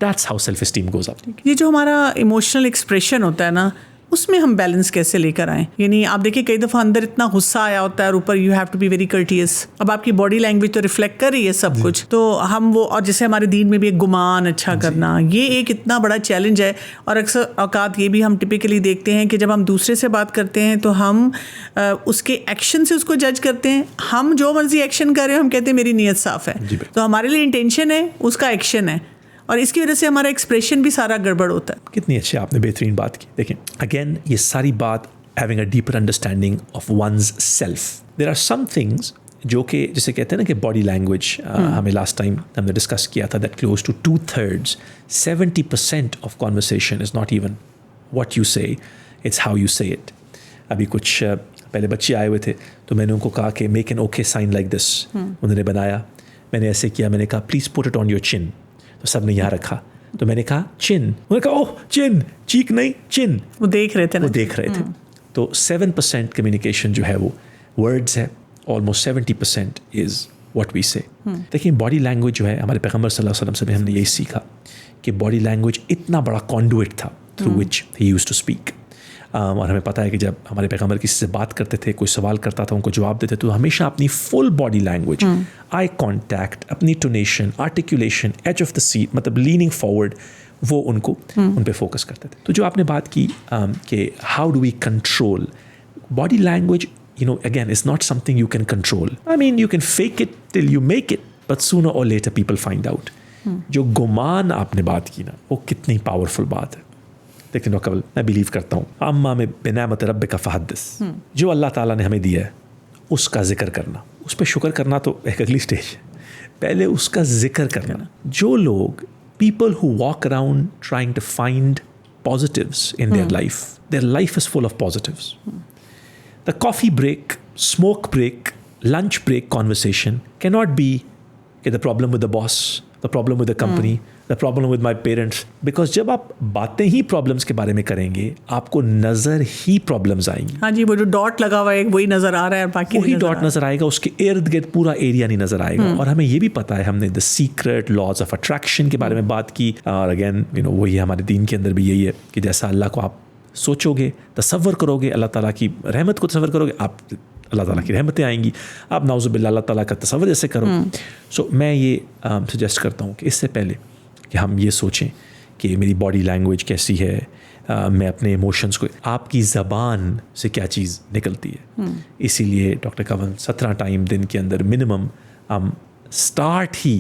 That's how self-esteem goes up.
ये जो हमारा इमोशनल एक्सप्रेशन होता है ना, उसमें हम बैलेंस कैसे लेकर आएँ? यानी आप देखिए कई दफ़ा अंदर इतना गुस्सा आया होता है और ऊपर you have to be very courteous. अब आपकी बॉडी लैंग्वेज तो रिफ्लेक्ट कर रही है सब कुछ, तो हम वो, और जैसे हमारे दीन में भी एक गुमान अच्छा करना, ये एक इतना बड़ा चैलेंज है। और अक्सर औकात ये भी हम टिपिकली देखते हैं कि जब हम दूसरे से बात करते हैं तो हम उसके एक्शन से उसको जज करते हैं। हम जो मर्जी एक्शन कर रहे हैं हम कहते हैं मेरी नीयत साफ़ है, तो हमारे लिए इंटेंशन है, उसका एक्शन है, और इसकी वजह से हमारा एक्सप्रेशन भी सारा गड़बड़ होता है।
कितनी अच्छी आपने बेहतरीन बात की। देखें अगेन, ये सारी बात having a deeper understanding of one's self. There are some things जो कि जिसे कहते हैं ना कि बॉडी लैंग्वेज, हमें लास्ट टाइम हमने डिस्कस किया था that close to 2/3 70% of conversation is not even what you say, it's how you say it. अभी कुछ पहले बच्चे आए हुए थे तो मैंने उनको कहा कि make an okay sign like this. उन्होंने बनाया, मैंने ऐसे किया, मैंने कहा please put it on your chin, तो सब ने यहाँ रखा, तो मैंने कहा चिन, उन्होंने कहा ओह चिन, चीक नहीं चिन।
वो देख रहे थे ना,
वो देख रहे थे। तो 7% कम्युनिकेशन जो है वो वर्ड्स है, ऑलमोस्ट 70% इज़ व्हाट वी से। देखिए बॉडी लैंग्वेज जो है, हमारे पैगम्बर सल्लल्लाहु अलैहि वसल्लम से भी हमने यही सीखा कि बॉडी लैंग्वेज इतना बड़ा कॉन्डुइट था through which he used to speak. और हमें पता है कि जब हमारे पैगम्बर किसी से बात करते थे, कोई सवाल करता था, उनको जवाब देते तो हमेशा अपनी full body language, eye contact, अपनी tonation, articulation, edge of the seat, मतलब लीनिंग फॉरवर्ड, वो उनको उन पे फोकस करते थे। तो जो आपने बात की कि how do we control body language, you know, again, it's not something you can control. I mean, you can fake it till you make it, but sooner or later people find out. जो गुमान आपने बात की ना, वो कितनी पावरफुल बात है। लेकिन डॉक्टर, मैं बिलीव करता हूँ अम्मा में बिनामत रब का फहदिस, जो अल्लाह ताला ने हमें दिया है उसका जिक्र करना, उस पर शुक्र करना तो एक अगली स्टेज है, पहले उसका जिक्र करना। जो लोग people who walk around trying to find positives in their life is full of positives. The coffee break, smoke break, lunch break conversation cannot be the problem with the boss, the problem with the company, the problem with my parents. Because जब आप बातें ही problems के बारे में करेंगे, आपको नज़र ही problems आएंगी।
हाँ जी, वो जो डॉट लगा हुआ है वही नज़र आ रहा है, बाकी
वही डॉट नज़र आएगा, उसके इर्द गिर्द पूरा एरिया नहीं नज़र आएगा। और हमें ये भी पता है, हमने the secret laws of attraction के बारे में बात की, और अगेन वही हमारे दीन के अंदर भी यही है कि जैसा अल्लाह को आप सोचोगे, तसव्वुर करोगे, अल्लाह ताला की रहमत को तसव्वुर करोगे, आप अल्लाह ताला की रहमतें आएंगी। आप नाउज़ुबिल्लाह अल्लाह ताला का तसव्वुर जैसे करो। सो मैं ये सजेस्ट करता हूँ कि इससे पहले कि हम ये सोचें कि मेरी बॉडी लैंग्वेज कैसी है, मैं अपने इमोशंस को, आपकी ज़बान से क्या चीज़ निकलती है। इसीलिए डॉक्टर कंवल 17 टाइम दिन के अंदर मिनिमम हम स्टार्ट ही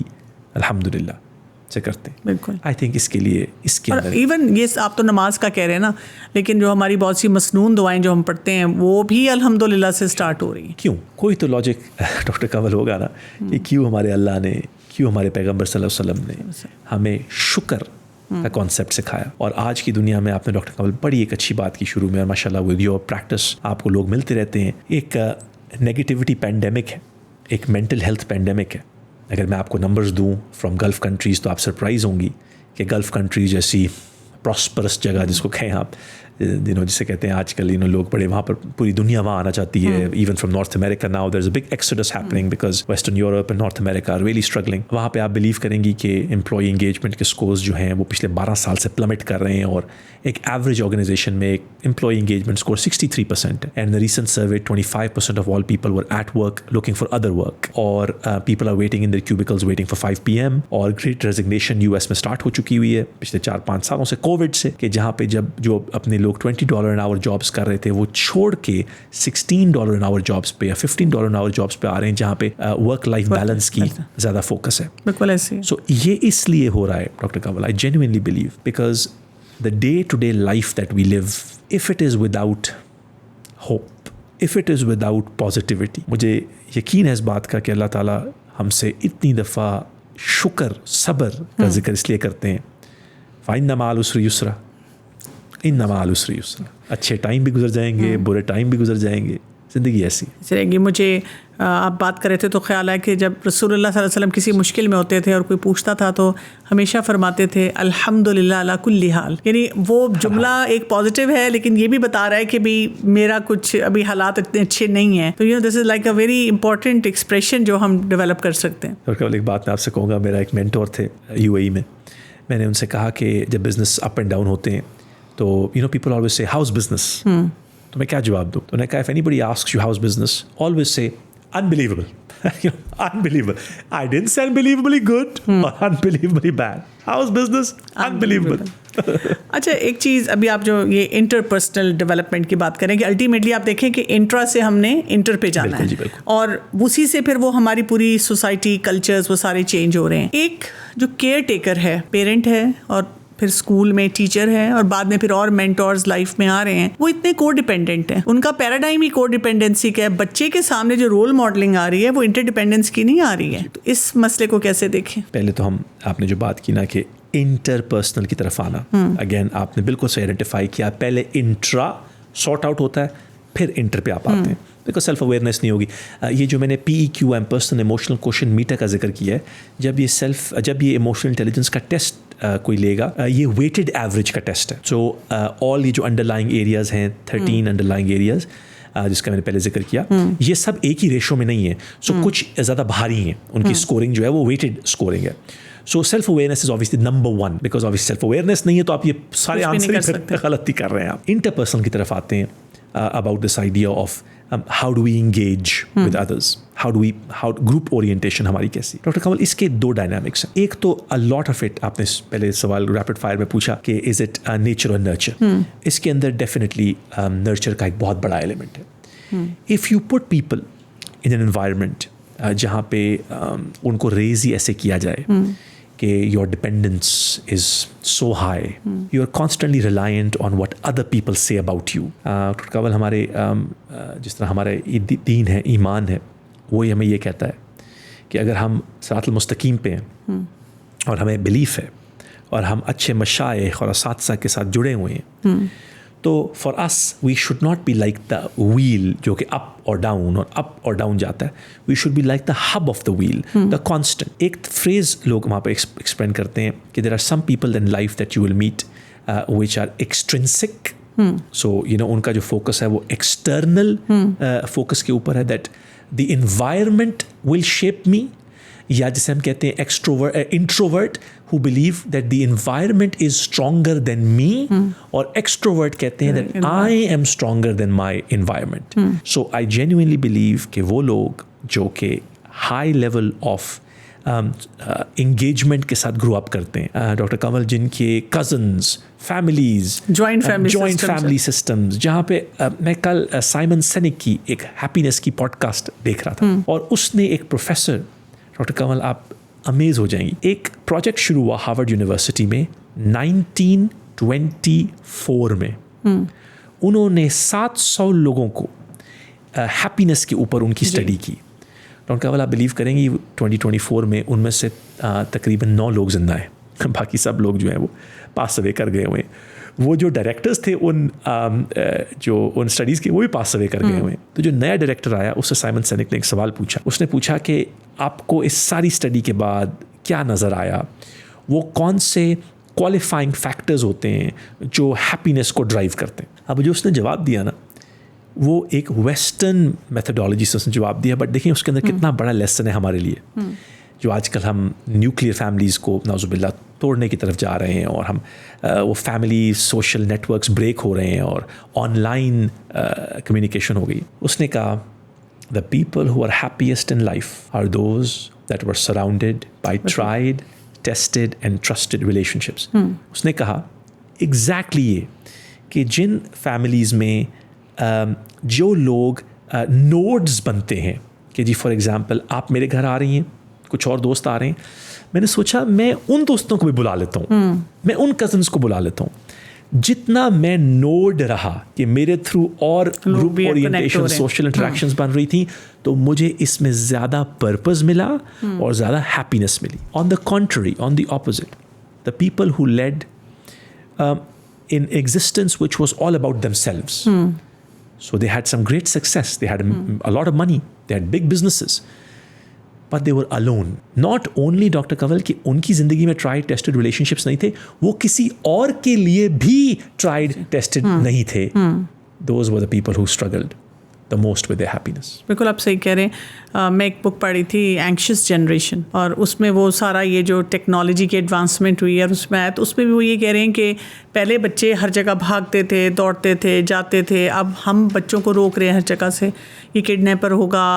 अल्हम्दुलिल्लाह से करते हैं।
बिल्कुल,
आई थिंक इसके लिए इसके अंदर
इवन ये आप तो नमाज का कह रहे हैं ना, लेकिन जो हमारी बहुत सी मसनून दुआएं जो हम पढ़ते हैं वो भी अल्हम्दुलिल्लाह से स्टार्ट हो रही हैं।
क्यों? कोई तो लॉजिक डॉक्टर कंवल होगा ना कि क्यों हमारे अल्लाह ने, क्यों हमारे पैगम्बर सल्लल्लाहु अलैहि वसल्लम ने हमें शुक्र का कॉन्सेप्ट सिखाया। और आज की दुनिया में आपने डॉक्टर कंवल बड़ी एक अच्छी बात की शुरू में, और माशाल्लाह विद योर प्रैक्टिस आपको लोग मिलते रहते हैं। एक नेगेटिविटी पैंडेमिक है, एक मेंटल हेल्थ पैंडेमिक है। अगर मैं आपको नंबर्स दूं फ्रॉम गल्फ़ कंट्रीज़ तो आप सरप्राइज़ होंगी कि गल्फ़ कंट्रीज जैसी प्रॉस्परस जगह जिसको कहें आप, जिसे कहते हैं आजकल लोग बड़े वहाँ पर, पूरी दुनिया वहाँ आना चाहती है। Even from North America now there is a big exodus happening because Western Europe and North America are really struggling. वहाँ पे आप बिलीव करेंगी कि एम्प्लॉई इंगेजमेंट के स्कोर्स जो हैं वो पिछले 12 साल से प्लमेट कर रहे हैं, और एक एवरेज ऑर्गेनाइजेशन में एक एम्प्लॉई इंगेजमेंट स्कोर 63% है। And the recent survey 25% of all people were at work looking for other work, और people are waiting in their cubicles waiting for 5 PM। और ग्रेट रेजिग्नेशन US में स्टार्ट हो चुकी हुई है पिछले 4-5 सालों से, कोविड से, कि जहाँ पे जब जो अपने लोग $20 an hour जॉब्स कर रहे थे वो छोड़ के $16 an hour जॉब्स पे या $15 an hour जॉब्स पे आ रहे हैं जहाँ पे वर्क लाइफ बैलेंस की ज़्यादा फोकस है.
बिल्कुल ऐसे.
सो ये इसलिए हो रहा है doctor Kanwal. I genuinely believe because the day to day life that we live, if it is without hope, if it is without positivity, मुझे यकीन है इस बात का कि अल्लाह ताला हमसे इतनी दफ़ा शुक्र सब्र का जिक्र इसलिए करते हैं. फ़इन्न मअल उसरि युस्रा, इन्न मअल उसरि युस्रा. अच्छे टाइम भी गुजर जाएंगे, बुरे टाइम भी गुजर जाएंगे, ज़िंदगी ऐसी
रहेगी. मुझे आप बात कर रहे थे तो ख्याल है कि जब रसूलुल्लाह सल्लल्लाहु अलैहि वसल्लम किसी मुश्किल में होते थे और कोई पूछता था तो हमेशा फरमाते थे अल्हम्दुलिल्लाह अला कुल्ली हाल. यानी वो जुमला एक पॉजिटिव है लेकिन ये भी बता रहा है कि भी मेरा कुछ अभी हालात इतने अच्छे नहीं हैं. तो this is like a very important expression जो हम डेवलप कर सकते हैं.
और केवल एक बात मैं आपसे कहूँगा, मेरा एक मेंटोर थे UAE में. मैंने उनसे कहा कि जब बिज़नेस अप एंड डाउन होते हैं तो people always say house business. तो मैं क्या जवाब दूँ? तो उन्होंने कहा, if anybody asks you house business, always say unbelievable. Unbelievable. I didn't say unbelievably good or unbelievably bad. How's business? Unbelievable.
अच्छा, एक चीज़ अभी आप जो ये इंटरपर्सनल डेवलपमेंट की बात करें कि अल्टीमेटली आप देखें कि इंट्रा से हमने इंटर पे जाना है और उसी से फिर वो हमारी पूरी सोसाइटी कल्चर्स वो सारे चेंज हो रहे हैं. एक जो केयर टेकर है, पेरेंट है और फिर स्कूल में टीचर है और बाद में फिर और मेंटोर्स लाइफ में आ रहे हैं, वो इतने को डिपेंडेंट हैं. उनका पैराडाइम ही को डिपेंडेंसी का है. बच्चे के सामने जो रोल मॉडलिंग आ रही है वो इंटरडिपेंडेंस की नहीं आ रही है. तो इस मसले को कैसे देखें?
पहले तो आपने जो बात की ना कि इंटरपर्सनल की तरफ आना, अगेन आपने बिल्कुल सही आइडेंटिफाई किया. पहले इंट्रा सॉर्ट आउट होता है, फिर इंटर पे आप आते हैं. बिकॉज सेल्फ अवेयरनेस नहीं होगी. ये जो मैंने PEQM personal emotional question meter का जिक्र किया है, जब ये इमोशनल इंटेलिजेंस का टेस्ट कोई लेगा, ये वेटेड एवरेज का टेस्ट है. सो ऑल ये जो अंडरलाइंग एरियाज हैं, 13 अंडरलाइंग एरियाज जिसका मैंने पहले जिक्र किया, ये सब एक ही रेशो में नहीं है. सो कुछ ज़्यादा भारी हैं, उनकी स्कोरिंग जो है वो वेटेड स्कोरिंग है. So self awareness is obviously number 1, because obviously self awareness नहीं है तो आप ये सारे आंसर गलती कर रहे हैं. आप इंटरपर्सनल की तरफ आते हैं. About this idea of how do we engage with others, how group orientation हमारी कैसी. डॉक्टर कंवल, इसके 2 डायनामिक्स हैं. एक तो a lot of it, आपने पहले सवाल रैपिड फायर में पूछा कि is it nature or nurture. इसके अंदर definitely nurture का एक बहुत बड़ा एलिमेंट है. If you put people in an environment जहाँ पे उनको रेज ही ऐसे किया जाए कि your dependence is so high, you are constantly reliant on what other people say about you. Doctor Kanwal, हमारे जिस तरह हमारे दीन है, ईमान है, वो ही हमें ये कहता है कि अगर हम सिरातुल मुस्तकीम पे हैं और हमें बिलीफ है और हम अच्छे मशाइख और असातिज़ा के साथ जुड़े हुए हैं, तो for us we should not be like the wheel जो कि अप और डाउन जाता है. We should be like the hub of the wheel, the constant. एक फ्रेज लोग वहाँ पे एक्सप्लेन करते हैं कि there are some people in life that you will meet which are extrinsic. So उनका जो फोकस है वो एक्सटर्नल फोकस के ऊपर है, that the environment will shape me, या जिसे हम कहते हैं introvert who believe that the environment is stronger than me, और extrovert कहते हैं that I am stronger than my environment. So I genuinely believe कि वो लोग जो कि high level of engagement के साथ grow up करते हैं, डॉक्टर कंवल, जिनके cousins, families,
joint family
systems, जहाँ पे मैं कल साइमन सेनिक की एक happiness की podcast देख रहा था, और उसने एक प्रोफेसर, डॉक्टर कंवल आप अमेज हो जाएंगी, एक प्रोजेक्ट शुरू हुआ हार्वर्ड यूनिवर्सिटी में 1924 में. उन्होंने 700 लोगों को हैप्पीनेस के ऊपर उनकी स्टडी की. डॉक्टर कंवल, आप बिलीव करेंगी 2024 में उनमें से तकरीबन 9 लोग जिंदा हैं, बाकी सब लोग जो हैं वो पास अवे कर गए हुए हैं. वो जो डायरेक्टर्स थे उन स्टडीज़ के, वो भी पास अवे कर गए हुए हैं. तो जो नया डायरेक्टर आया, उससे साइमन सेनिक ने एक सवाल पूछा. उसने पूछा कि आपको इस सारी स्टडी के बाद क्या नज़र आया, वो कौन से क्वालिफाइंग फैक्टर्स होते हैं जो हैप्पीनेस को ड्राइव करते हैं. अब जो उसने जवाब दिया ना, वो एक वेस्टर्न मेथडोलॉजी से उसने जवाब दिया, बट देखिए उसके अंदर कितना बड़ा लेसन है हमारे लिए. जो आजकल हम न्यूक्लियर फैमिलीज़ को नाउज़ुबिल्लाह तोड़ने की तरफ जा रहे हैं, और हम वो फैमिली सोशल नेटवर्क्स ब्रेक हो रहे हैं और ऑनलाइन कम्युनिकेशन हो गई. उसने कहा the people who are happiest in life are those that were surrounded by tried, tested and trusted relationships. उसने कहा एग्जैक्टली ये कि जिन फैमिलीज़ में जो लोग नोड्स बनते हैं कि जी फॉर एग्ज़ाम्पल आप मेरे घर आ रही हैं, कुछ और दोस्त आ रहे हैं, मैंने सोचा मैं उन दोस्तों को भी बुला लेता हूँ, मैं उन कज़न्स को बुला लेता हूँ। जितना मैं नोड रहा कि मेरे थ्रू और ग्रुप ओरिएंटेशन सोशल इंटरेक्शंस बन रही थी, तो मुझे इसमें ज़्यादा पर्पस मिला और ज़्यादा हैप्पीनेस मिली। On the contrary, on the opposite, the people who led in existence which was all about themselves. So they had some great success, they had a lot of money, they had big businesses, but they were alone. Not only Dr. Kanwal कि उनकी ज़िंदगी में tried tested relationships नहीं थे, वो किसी और के लिए भी tried tested नहीं थे. Those were the people who struggled the most with their happiness.
बिल्कुल आप सही कह रहे हैं। मैं एक बुक पढ़ी थी एंग्शियस जनरेशन, और उसमें वो सारा ये जो टेक्नोलॉजी की एडवांसमेंट हुई है उसमें आया, तो उसमें भी वो ये कह रहे हैं कि पहले बच्चे हर जगह भागते थे, दौड़ते थे, जाते थे, अब हम बच्चों को रोक रहे हैं हर जगह से, ये किडनैपर होगा,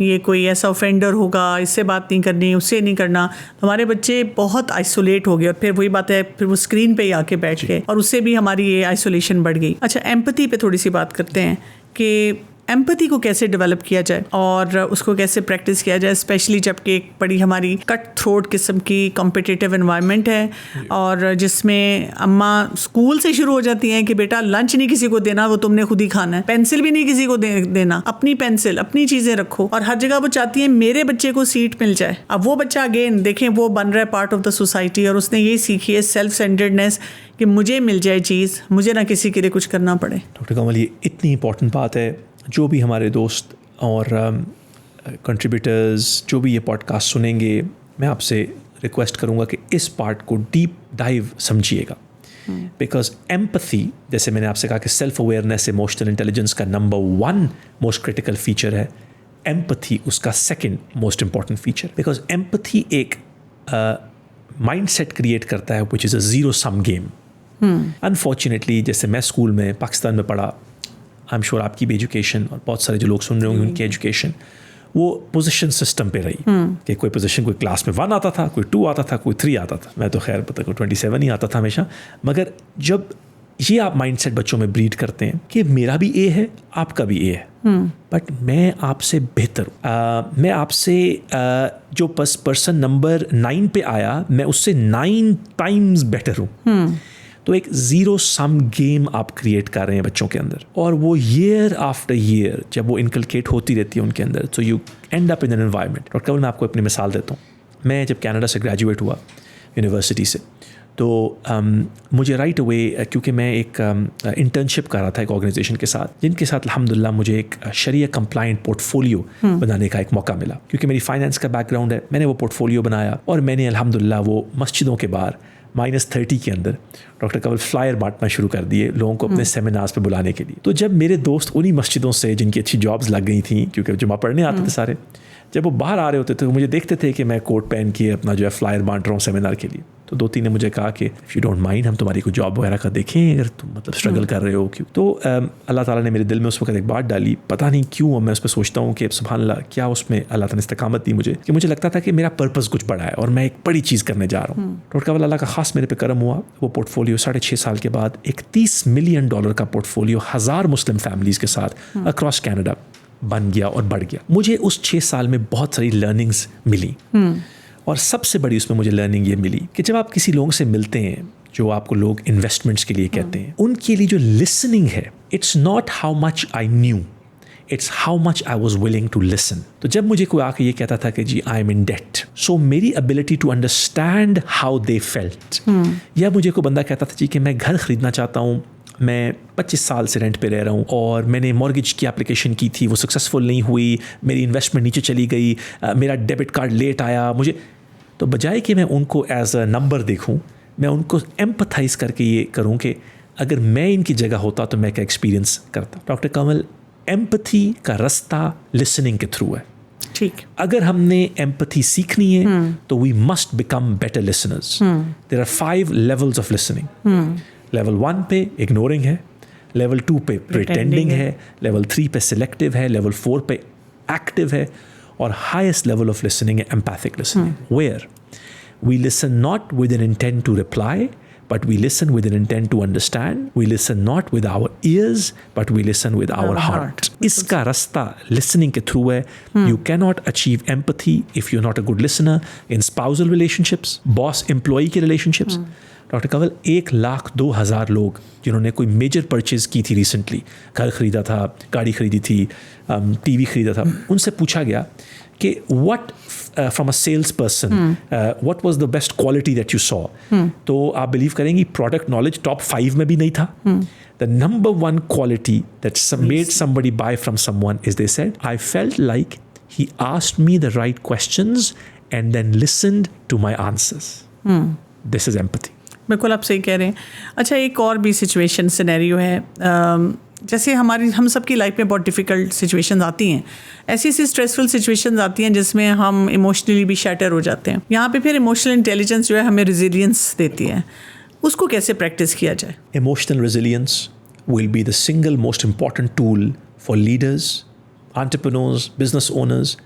ये कोई ऐसा ऑफेंडर होगा, इससे बात नहीं करनी, उससे नहीं करना। हमारे बच्चे बहुत आइसोलेट हो गए, और फिर वही बात है, फिर वो स्क्रीन पे ही आके बैठ गए, और उससे भी हमारी ये आइसोलेशन बढ़ गई। अच्छा, एम्पैथी पे थोड़ी सी बात करते हैं कि एम्पैथी को कैसे डेवलप किया जाए और उसको कैसे प्रैक्टिस किया जाए, स्पेशली जबकि एक बड़ी हमारी कट थ्रोट किस्म की कॉम्पिटिटिव एनवायरनमेंट है, और जिसमें अम्मा स्कूल से शुरू हो जाती हैं कि बेटा लंच नहीं किसी को देना, वो तुमने खुद ही खाना है, पेंसिल भी नहीं किसी को देना, अपनी पेंसिल अपनी चीज़ें रखो, और हर जगह वो चाहती हैं मेरे बच्चे को सीट मिल जाए। अब वो बच्चा अगेन देखें वो बन रहा है पार्ट ऑफ द सोसाइटी, और उसने ये सीखी है सेल्फ सेंटर्डनेस कि मुझे मिल जाए चीज़, मुझे ना किसी के लिए कुछ करना पड़े।
डॉक्टर कंवल, ये इतनी इंपॉर्टेंट बात है। जो भी हमारे दोस्त और कंट्रीब्यूटर्स जो भी ये पॉडकास्ट सुनेंगे, मैं आपसे रिक्वेस्ट करूँगा कि इस पार्ट को डीप डाइव समझिएगा, बिकॉज एम्पैथी, जैसे मैंने आपसे कहा कि सेल्फ अवेयरनेस इमोशनल इंटेलिजेंस का नंबर 1 मोस्ट क्रिटिकल फीचर है, एम्पैथी उसका second most important feature, because empathy एक माइंडसेट क्रिएट करता है which is a zero sum game. Unfortunately जैसे मैं स्कूल में पाकिस्तान में पढ़ा, आई एम श्योर आपकी भी एजुकेशन और बहुत सारे जो लोग सुन रहे होंगे उनकी एजुकेशन वो पोजीशन सिस्टम पे रही कि कोई पोजीशन, कोई क्लास में 1 आता था, कोई 2 आता था, कोई 3 आता था। मैं तो खैर पता कोई 27 ही आता था हमेशा। मगर जब ये आप माइंडसेट बच्चों में ब्रीड करते हैं कि मेरा भी ए है, आपका भी ए है, बट मैं आपसे बेहतर हूँ, मैं आपसे जो पर्सन नंबर 9 पे आया, मैं उससे 9 टाइम्स बेटर हूँ। तो एक जीरो सम गेम आप क्रिएट कर रहे हैं बच्चों के अंदर, और वो ईयर आफ्टर ईयर जब वो इनकलकेट होती रहती है उनके अंदर, तो you and up in an environment. Doctor Kanwal, मैं आपको अपनी मिसाल देता हूँ। मैं जब कनाडा से ग्रेजुएट हुआ यूनिवर्सिटी से, तो मुझे राइट अवे, क्योंकि मैं एक इंटर्नशिप कर रहा था एक ऑर्गेनाइजेशन के साथ, जिनके साथ अल्हम्दुलिल्लाह मुझे एक शरिया कंप्लाइंट पोर्टफोलियो बनाने का एक मौका मिला। क्योंकि मेरी फाइनेंस का बैकग्राउंड है, मैंने वो पोर्टफोलियो बनाया, और मैंने अल्हम्दुलिल्लाह वो मस्जिदों के बाहर -30 के अंदर डॉक्टर कंवल फ्लायर बांटना शुरू कर दिए लोगों को अपने सेमिनार्स पे बुलाने के लिए। तो जब मेरे दोस्त उन्हीं मस्जिदों से जिनकी अच्छी जॉब्स लग गई थी, क्योंकि जुमा पढ़ने आते थे सारे, जब वो बाहर आ रहे होते थे तो मुझे देखते थे कि मैं कोट पहन के अपना जो है फ्लायर बांट रहा हूँ सेमिनार के लिए। तो 2-3 ने मुझे कहा कि इफ़ यू डोंट माइंड, हम तुम्हारी कोई जॉब वगैरह का देखें अगर तुम मतलब स्ट्रगल कर रहे हो क्यों। तो अल्लाह ताला ने मेरे दिल में उस वक्त एक बात डाली, पता नहीं क्यों मैं उस पर सोचता हूँ कि सुभान अल्लाह, क्या उसमें अल्लाह ताला ने इस्तकामत दी मुझे, कि मुझे लगता था कि मेरा पर्पस कुछ बड़ा है और मैं एक बड़ी चीज़ करने जा रहा हूँ। डॉक्टर कंवल, अल्लाह का खास मेरे पे करम हुआ, वो पोर्टफोलियो 6.5 साल के बाद एक $30 मिलियन का पोर्टफोलियो 1000 मुस्लिम फैमिलीज़ के साथ अक्रॉस कैनेडा बन गया और बढ़ गया। मुझे उस 6 साल में बहुत सारी लर्निंग्स मिली, और सबसे बड़ी उसमें मुझे लर्निंग ये मिली कि जब आप किसी लोगों से मिलते हैं जो आपको लोग इन्वेस्टमेंट्स के लिए कहते हैं, उनके लिए जो लिसनिंग है, it's not how much I knew, it's how much I was willing to listen. तो जब मुझे कोई आके ये कहता था कि जी आई एम इन डेट, सो मेरी ability to understand how they felt, या मुझे कोई बंदा कहता था जी कि मैं घर खरीदना चाहता हूँ, मैं 25 साल से रेंट पे रह रहा हूँ और मैंने मॉर्गेज की एप्लीकेशन की थी, वो सक्सेसफुल नहीं हुई, मेरी इन्वेस्टमेंट नीचे चली गई, मेरा डेबिट कार्ड लेट आया, मुझे, तो बजाय कि मैं उनको एज अ नंबर देखूँ, मैं उनको एम्पथाइज करके ये करूँ कि अगर मैं इनकी जगह होता तो मैं क्या एक्सपीरियंस करता। डॉक्टर कंवल, एम्पथी का रास्ता लिसनिंग के थ्रू है।
ठीक,
अगर हमने एम्पथी सीखनी है तो we must become better listeners. There are 5 levels of listening. Level 1 पे इग्नोरिंग है, लेवल 2 पे प्रिटेंडिंग है, लेवल 3 पे सिलेक्टिव है, लेवल 4 पे एक्टिव है, और हाईएस्ट लेवल ऑफ लिसनिंग है empathic listening, where we listen not with an intent to reply but we listen with an intent to understand. We listen not with our ears, but we listen with our heart. इसका रास्ता listening के through है. You cannot achieve empathy if you're not a good listener in spousal relationships, boss-employee के relationships. डॉक्टर कंवल 1,02,000 लोग जिन्होंने कोई मेजर परचेज की थी रिसेंटली, घर खरीदा था, गाड़ी खरीदी थी, टीवी खरीदा था, उनसे पूछा गया कि what from a sales person what was the best quality that you saw. तो आप बिलीव करेंगी प्रोडक्ट नॉलेज टॉप 5 में भी नहीं था. The number 1 quality that made somebody buy from someone is they said I felt like he asked me the right questions and then listened to my answers. This is empathy.
बिल्कुल आप सही कह रहे हैं. अच्छा, एक और भी सिचुएशन सिनेरियो है. जैसे हम सब की लाइफ में बहुत डिफ़िकल्ट सिचुएशंस आती हैं, ऐसी स्ट्रेसफुल सिचुएशंस आती हैं जिसमें हम इमोशनली भी शैटर हो जाते हैं. यहाँ पे फिर इमोशनल इंटेलिजेंस जो है हमें रेजिलियंस देती है. उसको कैसे प्रैक्टिस किया जाए?
Emotional resilience will be the single most important tool for leaders, entrepreneurs, business owners,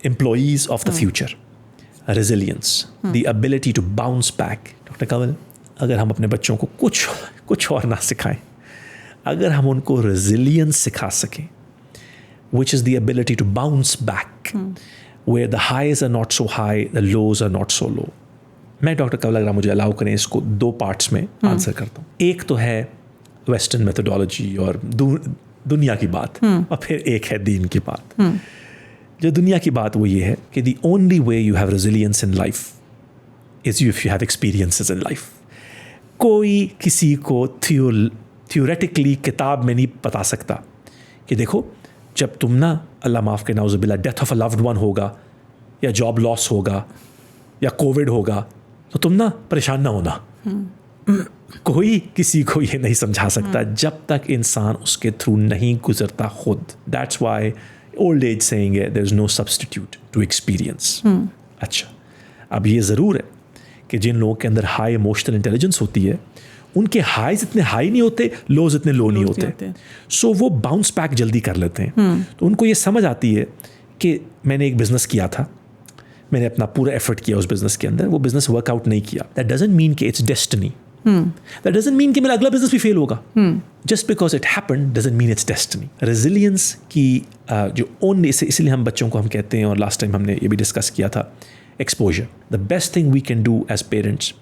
employees of the future. Resilience, the ability to bounce back. Doctor Kanwal, अगर हम अपने बच्चों को कुछ और ना सिखाएं, अगर हम उनको रेजिलियंस सिखा सकें, which is the ability to bounce back, where the highs are not so high, the lows are not so low. मैं डॉक्टर कंवल, अगर मुझे अलाउ करें, इसको 2 पार्ट्स में आंसर करता हूँ. एक तो है वेस्टर्न मेथोडोलॉजी और दुनिया की बात, और फिर एक है दीन की बात. जो दुनिया की बात वो ये है कि the only way you have resilience in life is if you have experiences in life. कोई किसी को थियोरेटिकली किताब में नहीं बता सकता कि देखो, जब तुम ना, अल्लाह माफ़ के नाउज़ुबिल्ला, death of a loved one होगा, या जॉब लॉस होगा, या कोविड होगा, तो तुम ना परेशान ना होना. कोई किसी को ये नहीं समझा सकता जब तक इंसान उसके थ्रू नहीं गुजरता खुद. That's why old age saying है, there is no substitute to experience. अच्छा, अब ये ज़रूर है कि जिन लोगों के अंदर हाई इमोशनल इंटेलिजेंस होती है, उनके हाईज इतने हाई नहीं होते, लोज इतने लो नहीं होते. सो वो बाउंस बैक जल्दी कर लेते हैं. तो उनको ये समझ आती है कि मैंने एक बिज़नेस किया था, मैंने अपना पूरा एफर्ट किया उस बिज़नेस के अंदर, वो बिज़नेस वर्कआउट नहीं किया. दैट डजंट मीन कि it's destiny. That doesn't mean कि मेरा अगला बिज़नेस भी फेल होगा. Just because it happened doesn't mean it's destiny. Resilience की जो ओनली, इसलिए हम बच्चों को हम कहते हैं, और लास्ट टाइम हमने ये भी डिस्कस किया था, exposure. The best thing we can do as parents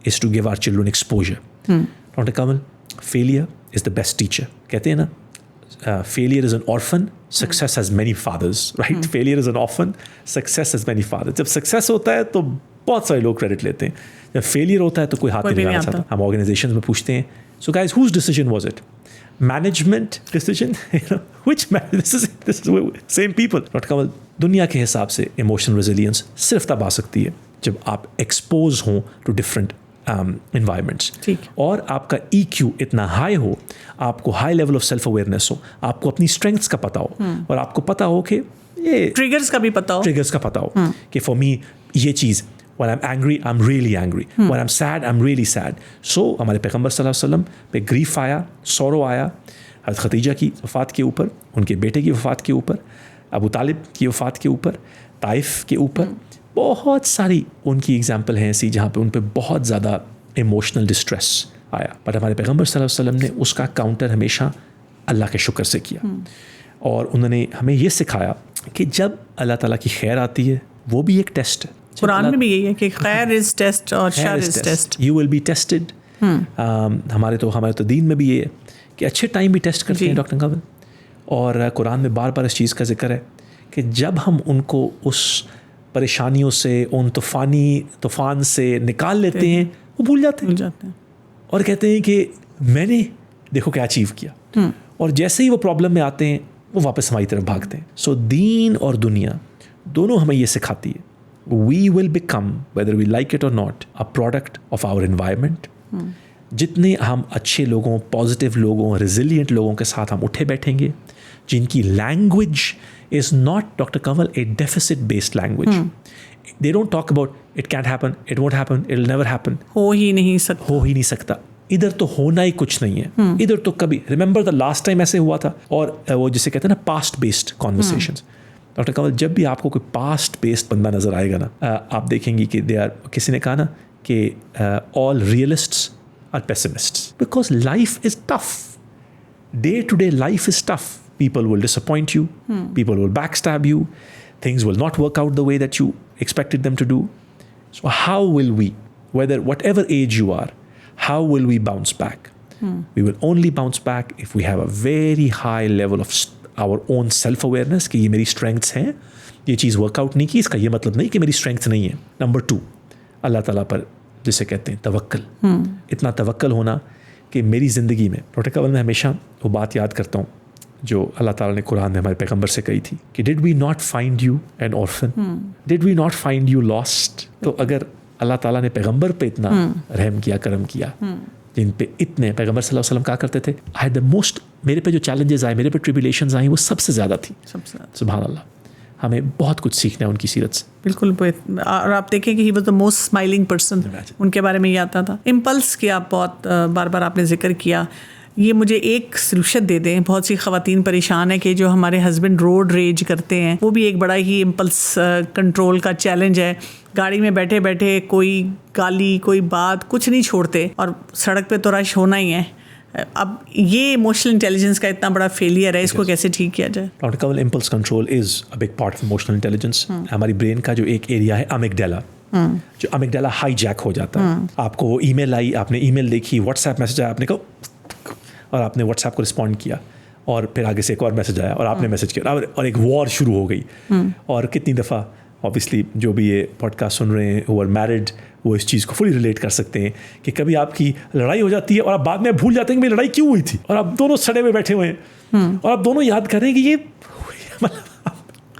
is to give our children exposure. Doctor Kanwal, failure is the best teacher. कहते हैं ना, failure is an orphan, success has many fathers, right? Failure is an orphan, success has many fathers. जब सक्सेस होता है तो बहुत सारे लोग क्रेडिट लेते हैं, जब फेलियर होता है तो कोई हाथ नहीं लगाना चाहता. हम ऑर्गेनाइजेशन में पूछते हैं, so guys, whose decision was it? Management decision? Which this is same people. Dr. Kamal, दुनिया के हिसाब से इमोशनल रेजिलियंस सिर्फ तब आ सकती है जब आप एक्सपोज हों टू डिफरेंट environments, और आपका EQ इतना हाई हो, आपको high level of self awareness हो, आपको अपनी स्ट्रेंथ्स का पता हो, और आपको पता हो कि ये
ट्रिगर्स का भी पता हो
कि फॉर मी ये चीज़, when I'm angry I'm really angry, when I'm sad I'm really sad. So हमारे पैगंबर सल्लल्लाहु अलैहि वसल्लम पे ग्रीफ आया, सौरो आया, हज़रत खदीजा की वफ़ात के ऊपर, उनके बेटे की वफ़ात के ऊपर, अबू तालिब की वफ़ात के ऊपर, ताइफ के ऊपर, बहुत सारी उनकी एग्जाम्पल हैं ऐसी जहाँ पे उन पे बहुत ज़्यादा इमोशनल डिस्ट्रेस आया. बट हमारे पैगंबर सल्लल्लाहु अलैहि वसल्लम ने उसका काउंटर हमेशा अल्लाह के शुक्र से किया, और उन्होंने हमें ये सिखाया कि जब अल्लाह ताला की खैर आती है वो भी एक टेस्ट है.
कुरान में भी यही है कि खैर इज़ टेस्ट और शर is test.
You will be tested. हमारे तो दीन में भी ये है कि अच्छे टाइम भी टेस्ट करते हैं डॉक्टर कंवल, और कुरान में बार बार इस चीज़ का जिक्र है कि जब हम उनको उस परेशानियों से, उन तूफ़ान से निकाल लेते हैं, वो भूल जाते हैं और कहते हैं कि मैंने देखो क्या अचीव किया, और जैसे ही वो प्रॉब्लम में आते हैं वो वापस हमारी तरफ भागते हैं. सो दीन और दुनिया दोनों हमें ये सिखाती है, we will become, whether we like it और not, a product of our environment. जितने हम अच्छे लोगों, पॉजिटिव लोगों, रेजिलिएंट लोगों के साथ हम उठे बैठेंगे, जिनकी language is not, Dr. Kanwal, a deficit-based language. They don't talk about it can't happen, it won't happen, it'll never happen.
हो ही नहीं सकता.
इधर तो होना ही कुछ नहीं है. इधर तो कभी, रिमेंबर द लास्ट टाइम ऐसे हुआ था, और वो जिसे कहते हैं ना past based conversations. Doctor Kanwal, जब भी आपको कोई पास्ट बेस्ड बंदा नजर आएगा ना, आप देखेंगे कि किसी ने कहा ना कि all realists are pessimists because life is tough. Day to day life is tough. People will disappoint you. People will backstab you. Things will not work out the way that you expected them to do. So how will we, whatever age you are, how will we bounce back? We will only bounce back if we have a very high level of our own self-awareness कि ये मेरी strengths हैं, ये चीज़ वर्कआउट नहीं की, इसका ये मतलब नहीं कि मेरी strength नहीं है. नंबर 2, अल्लाह ताला पर जिसे कहते हैं तवक्कल. इतना तवक्कल होना कि मेरी ज़िंदगी में, डॉक्टर कंवल मैं हमेशा वो बात याद करता हूँ जो अल्लाह ताला ने कुरान में हमारे पैगंबर से कही थी कि did we not find you an orphan, did we not find you lost. तो अगर अल्लाह ताला ने पैगंबर पे इतना रहम किया, करम किया, जिन पे इतने पैगंबर सल्लल्लाहु अलैहि वसल्लम कहा करते थे आई द मोस्ट, मेरे पे जो चैलेंजेस आए, मेरे पे ट्रिब्यूलेशंस आई, वो सबसे ज़्यादा थी. सुभान अल्लाह. हमें बहुत कुछ सीखना है उनकी सीरत से.
बिल्कुल. और आप देखें कि he was the most smiling person, उनके बारे में ये आता था. इम्पल्स की आप बहुत बार बार आपने जिक्र किया. ये मुझे एक सलूशन दे दें. बहुत सी ख़वातीन परेशान है कि जो हमारे हस्बैंड रोड रेज करते हैं, वो भी एक बड़ा ही इम्पल्स कंट्रोल का चैलेंज है. गाड़ी में बैठे बैठे कोई गाली, कोई बात, कुछ नहीं छोड़ते और सड़क पे तो रश होना ही है. अब ये इमोशनल इंटेलिजेंस का इतना बड़ा फेलियर है, इसको कैसे ठीक किया जाए?
Doctor Kanwal, impulse control is a big part of emotional intelligence. हमारी ब्रेन का जो एक एरिया है अमिगडाला, जो अमिगडाला हाईजैक हो जाता है. आपको वो ईमेल आई, आपने ईमेल देखी, व्हाट्सएप मैसेज आया, आपने कहा और आपने व्हाट्सएप को रिस्पॉन्ड किया और फिर आगे से एक और मैसेज आया और आपने मैसेज किया और एक वॉर शुरू हो गई. और कितनी दफ़ा ऑब्वियसली जो भी ये पॉडकास्ट सुन रहे हैं, वो आर मैरिड, वो इस चीज़ को फुली रिलेट कर सकते हैं कि कभी आपकी लड़ाई हो जाती है और आप बाद में भूल जाते हैं कि मेरी लड़ाई क्यों हुई थी, और आप दोनों सड़े हुए बैठे हुए हैं और आप दोनों याद कर रहे हैं कि ये मतलब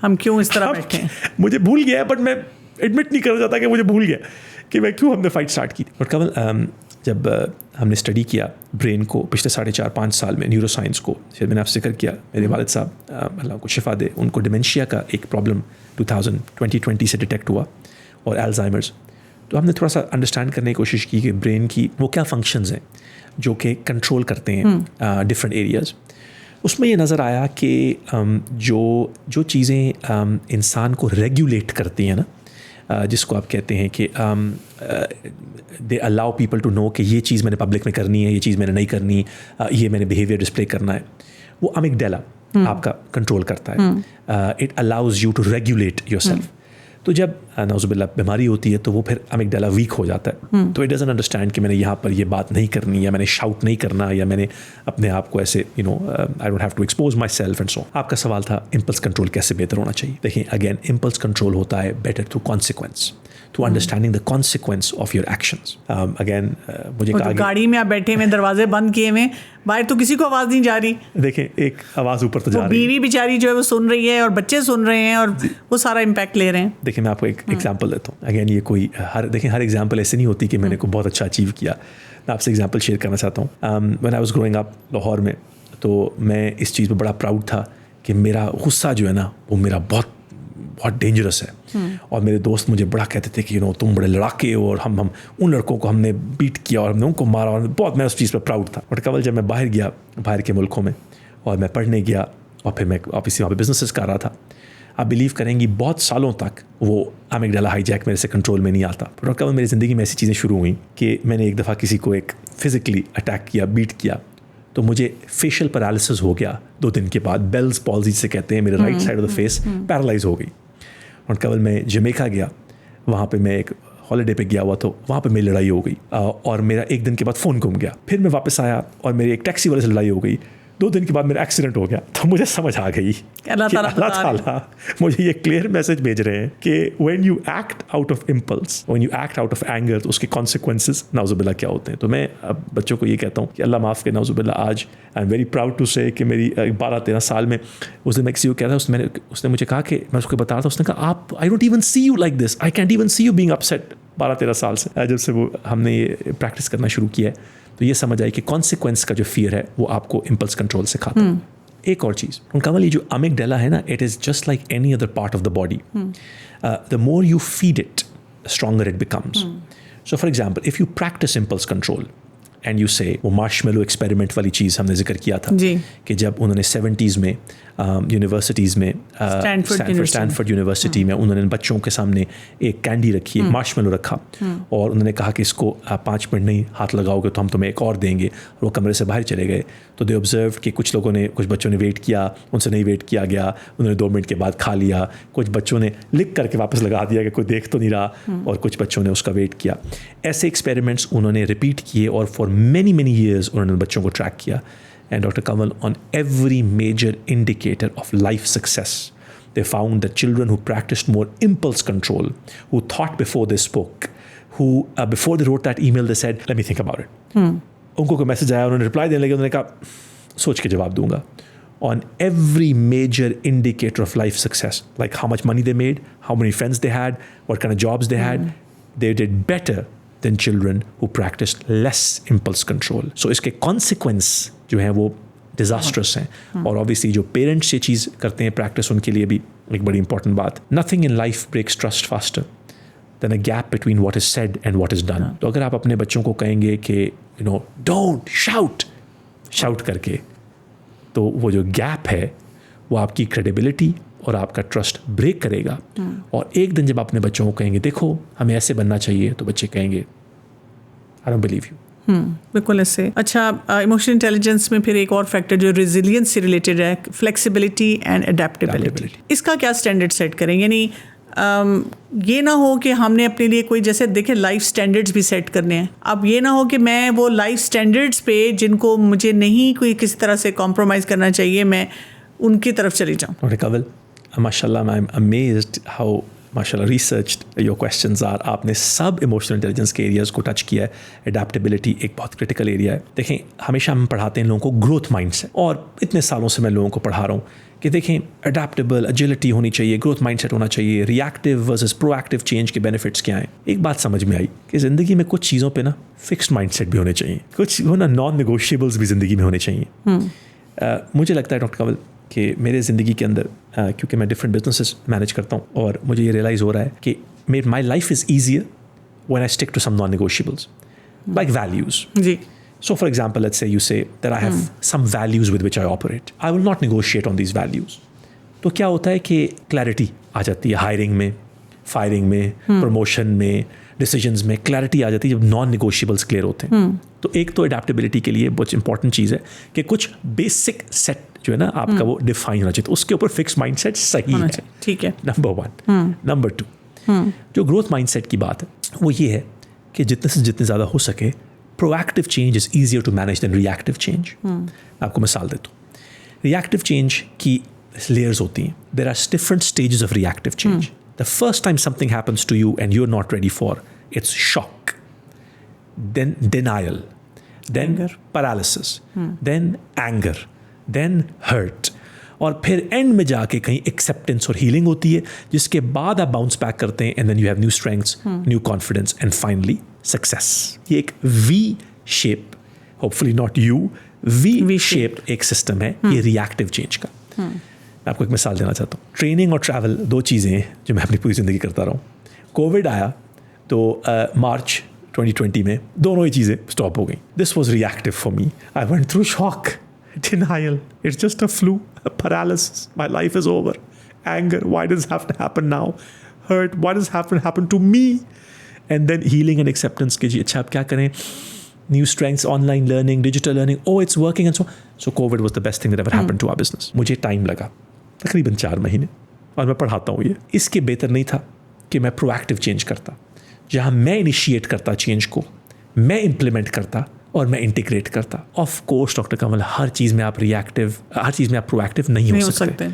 हम क्यों इस तरह बैठे हैं.
मुझे भूल गया है, बट मैं एडमिट नहीं करना चाहता कि मुझे भूल गया कि मैं क्यों हमने फाइट स्टार्ट की. और कंवल, जब हमने स्टडी किया ब्रेन को पिछले 4.5-5 साल में, न्यूरो साइंस को, फिर मैंने आपसे जिक्र किया, मेरे वालिद साहब अल्लाह को शिफा दे, उनको डिमेंशिया का एक प्रॉब्लम 2020 से डिटेक्ट हुआ और एल्जाइमर्स. तो हमने थोड़ा सा अंडरस्टैंड करने की कोशिश की कि ब्रेन की वो क्या फंक्शंस हैं जो कि कंट्रोल करते हैं डिफरेंट एरियाज़. उसमें ये नज़र आया कि जो चीज़ें इंसान को रेगुलेट करती हैं ना, जिसको आप कहते हैं कि they allow people to know कि ये चीज़ मैंने पब्लिक में करनी है, ये चीज़ मैंने नहीं करनी, ये मैंने बिहेवियर डिस्प्ले करना है, वो अमिगडाला आपका कंट्रोल करता है. It allows you to regulate yourself. तो जब नाउज़ुबिल्लाह बीमारी होती है तो वो फिर अमिगडाला वीक हो जाता है. तो इट डजंट अंडरस्टैंड कि मैंने यहाँ पर ये बात नहीं करनी, या मैंने शाउट नहीं करना, या मैंने अपने आप को ऐसे I don't have to expose my self and so. आपका सवाल था इम्पल्स कंट्रोल कैसे बेहतर होना चाहिए. देखिए अगेन, इम्पल्स कंट्रोल होता है better through consequence, through understanding the consequence of your actions. Again मुझे कहा
गाड़ी में आप बैठे हुए, दरवाजे बंद किए हुए, बाहर तो किसी को आवाज़ नहीं जा रही.
देखें एक आवाज़ ऊपर तो जा रही है,
बीवी बेचारी जो है वो सुन रही है और बच्चे सुन रहे हैं और वो सारा इम्पैक्ट ले रहे हैं.
देखिए मैं आपको एक एग्जांपल देता हूँ. अगेन ये कोई हर एग्जांपल ऐसे नहीं होती कि मैंने को बहुत अच्छा अचीव किया. मैं आपसे एग्जांपल शेयर करना चाहता हूँ. When I was growing up Lahore में, तो मैं इस चीज़ पे बड़ा प्राउड था कि मेरा गुस्सा जो है ना, वो मेरा बहुत डेंजरस है. और मेरे दोस्त मुझे बड़ा कहते थे कि तुम बड़े लड़ाके हो, और हम उन लड़कों को हमने बीट किया और हमने उनको मारा, और बहुत मैं उस चीज़ पर प्राउड था. और कंवल, जब मैं बाहर गया, बाहर के मुल्कों में, और मैं पढ़ने गया और फिर मैं ऑब्वियसली वहाँ पे बिजनेसेस कर रहा था, आप बिलीव करेंगी बहुत सालों तक वो अमिगडाला हाईजैक मेरे से कंट्रोल में नहीं आता. और कंवल, मेरी ज़िंदगी में ऐसी चीज़ें शुरू हुई कि मैंने एक दफ़ा किसी को एक फिज़िकली अटैक किया, बीट किया, तो मुझे फेशियल पैरालिसिस हो गया 2 दिन के बाद. बेल्स पॉल्जी से कहते हैं, मेरे right side of the face paralyse हो गई. और कंवल, मैं जमैका गया, वहाँ पे मैं एक हॉलीडे पे गया हुआ, तो वहाँ पे मेरी लड़ाई हो गई और मेरा 1 दिन के बाद फ़ोन गुम गया. फिर मैं वापस आया और मेरी एक टैक्सी वाले से लड़ाई हो गई. 2 दिन के बाद मेरा एक्सीडेंट हो गया. तो मुझे समझ आ गई कि अल्लाह ताला मुझे ये क्लियर मैसेज भेज रहे हैं कि when you act out of impulse, when you act out of anger, तो उसके कॉन्सिक्वेंसेस नाउज़ुबिल्लाह क्या होते हैं. तो मैं अब बच्चों को ये कहता हूँ कि अल्लाह माफ़ करे, नाउज़ुबिल्लाह आज I am very proud to say कि मेरी 12-13 साल में, उस दिन मैं किसी को कहता था, उसने मुझे कहा कि मैं उसको बता रहा था, उसने कहा आप, I don't even see you like this, I can't even see you being upset. 12-13 साल से जब से वो हमने ये प्रैक्टिस करना शुरू किया है, तो ये समझ आई कि कॉन्सिक्वेंस का जो फियर है वो आपको इम्पल्स कंट्रोल सिखाता है. एक और चीज़, कंवल, ये जो अमिगडाला है ना, it is just like any other part of the body. The more you feed it, stronger it becomes. So for example, if you practice impulse control and you से वो मार्शमेलो एक्सपेरिमेंट वाली चीज़ हमने जिक्र किया था
जी।
कि जब उन्होंने 70s में यूनिवर्सिटीज़ में स्टैनफोर्ड यूनिवर्सिटी में उन्होंने बच्चों के सामने एक कैंडी रखी, एक मार्शमेलो रखा और उन्होंने कहा कि इसको आप 5 मिनट नहीं हाथ लगाओगे तो हम तुम्हें एक और देंगे, और वो कमरे से बाहर चले गए। तो दे ऑब्जर्व कि कुछ बच्चों ने वेट किया, उनसे नहीं वेट किया गया, उन्होंने 2 मिनट के बाद खा लिया, कुछ बच्चों ने लिख करके वापस लगा दिया कि कोई देख तो नहीं रहा, और कुछ बच्चों ने उसका वेट किया। ऐसे एक्सपेरिमेंट्स उन्होंने रिपीट किए और फॉर मैनी ईयर्स उन्होंने बच्चों को ट्रैक किया। And Dr. Kamal, on every major indicator of life success, they found that children who practiced more impulse control, who thought before they spoke, who before they wrote that email, they said, let me think about it. उनको कोई मैसेज आया, उन्होंने रिप्लाई देने लगे, उन्होंने कहा सोच के जवाब दूंगा. On every major indicator of life success, like how much money they made, how many friends they had, what kind of jobs they had, they did better than children who practiced less impulse control. So इसके consequence जो हैं वो disastrous हैं, और obviously जो parents ये चीज़ करते हैं practice, उनके लिए भी एक बड़ी important बात. Nothing in life breaks trust faster than a gap between what is said and what is done. तो अगर आप अपने बच्चों को कहेंगे कि don't shout करके, तो वो जो गैप है वो आपकी क्रेडिबिलिटी और आपका ट्रस्ट ब्रेक करेगा. और एक दिन जब अपने बच्चों को कहेंगे देखो हमें ऐसे बनना चाहिए, तो बच्चे कहेंगे आई डोंट बिलीव यू.
बिल्कुल ऐसे. अच्छा, इमोशनल इंटेलिजेंस में फिर एक और फैक्टर जो रेजिलियंस से रिलेटेड है, फ्लेक्सिबिलिटी एंड अडेप्टेबिलिटी. इसका क्या स्टैंडर्ड सेट करें? यानी ये ना हो कि हमने अपने लिए कोई, जैसे देखिए लाइफ स्टैंडर्ड्स भी सेट करने हैं. अब ये ना हो कि मैं वो लाइफ स्टैंडर्ड्स पे जिनको मुझे नहीं कोई किसी तरह से कॉम्प्रोमाइज़ करना चाहिए, मैं उनकी तरफ चली जाऊँ.
डॉक्टर कंवल, माशाल्लाह, आई एम अमेज्ड हाउ माशाल्लाह रिसर्च्ड योर क्वेश्चंस आर. आपने सब इमोशनल इंटेलिजेंस के एरियाज़ को टच किया है. एडेप्टेबिलिटी एक बहुत क्रिटिकल एरिया है. देखें, हमेशा हम पढ़ाते हैं लोगों को ग्रोथ माइंडसेट, और इतने सालों से मैं लोगों को पढ़ा रहा हूँ कि देखें अडेप्टेबल, एजिलिटी होनी चाहिए, ग्रोथ माइंडसेट होना चाहिए. रिएक्टिव वर्सेस प्रोएक्टिव चेंज के बेनिफिट्स क्या हैं? एक बात समझ में आई कि ज़िंदगी में कुछ चीज़ों पे ना फिक्स्ड माइंडसेट भी होने चाहिए, कुछ नॉन नेगोशिएबल्स भी ज़िंदगी में होने चाहिए. मुझे लगता है डॉक्टर कंवल कि मेरे ज़िंदगी के अंदर, क्योंकि मैं डिफरेंट बिजनेसेस मैनेज करता हूँ, और मुझे ये रियलाइज़ हो रहा है कि my life is easier when I stick to some non negotiables like values.
जी.
So for example, let's say you say that I have some values with which I operate. I will not negotiate on these values. तो क्या होता है कि क्लैरिटी आ जाती है हायरिंग में, फायरिंग में, प्रमोशन में, डिसीजंस में क्लैरिटी आ जाती है जब नॉन नेगोशिएबल्स क्लियर होते हैं. तो एक तो अडेप्टेबिलिटी के लिए बहुत इंपॉर्टेंट चीज़ है कि कुछ बेसिक सेट जो है ना आपका वो डिफाइन होना चाहिए, तो उसके ऊपर फिक्स माइंडसेट सही है.
ठीक है.
नंबर 1. नंबर 2, जो ग्रोथ माइंडसेट की बात है वो ये है कि जितने ज़्यादा हो सके, proactive change is easier to manage than reactive change. आपको मिसाल देता हूँ. Reactive change की layers होती हैं. There are different stages of reactive change. The first time something happens to you and you're not ready for, it's shock, then denial, then paralysis, then anger, then hurt, और फिर एंड में जाके कहीं एक्सेप्टेंस और हीलिंग होती है, जिसके बाद आप बाउंस बैक करते हैं, and then you have new strengths, new confidence, and finally success. ये एक V shape, hopefully not U, V shape एक सिस्टम है ये रिएक्टिव चेंज का. मैं आपको एक मिसाल देना चाहता हूँ. ट्रेनिंग और ट्रैवल 2 चीज़ें हैं जो मैं अपनी पूरी ज़िंदगी करता रहा हूँ. कोविड आया तो मार्च 2020 में दोनों ही चीज़ें स्टॉप हो गई. This was reactive for me. I went through shock, denial, it's just a flu, a paralysis, my life is over. Anger, why does this have to happen now? Hurt, why does this have to happen to me? And then healing and acceptance कि जी अच्छा आप क्या करें? New strengths, online learning, digital learning, oh it's working and so. So COVID was the best thing that ever happened to our business. मुझे टाइम लगा तकरीबन 4 महीने, और मैं पढ़ाता हूँ ये. इसके बेहतर नहीं था कि मैं प्रोएक्टिव चेंज करता, जहाँ मैं इनिशिएट करता चेंज को, मैं इम्प्लीमेंट करता और मैं इंटीग्रेट करता. ऑफ कोर्स डॉक्टर कमल, हर चीज़ में आप प्रोएक्टिव नहीं हो सकते.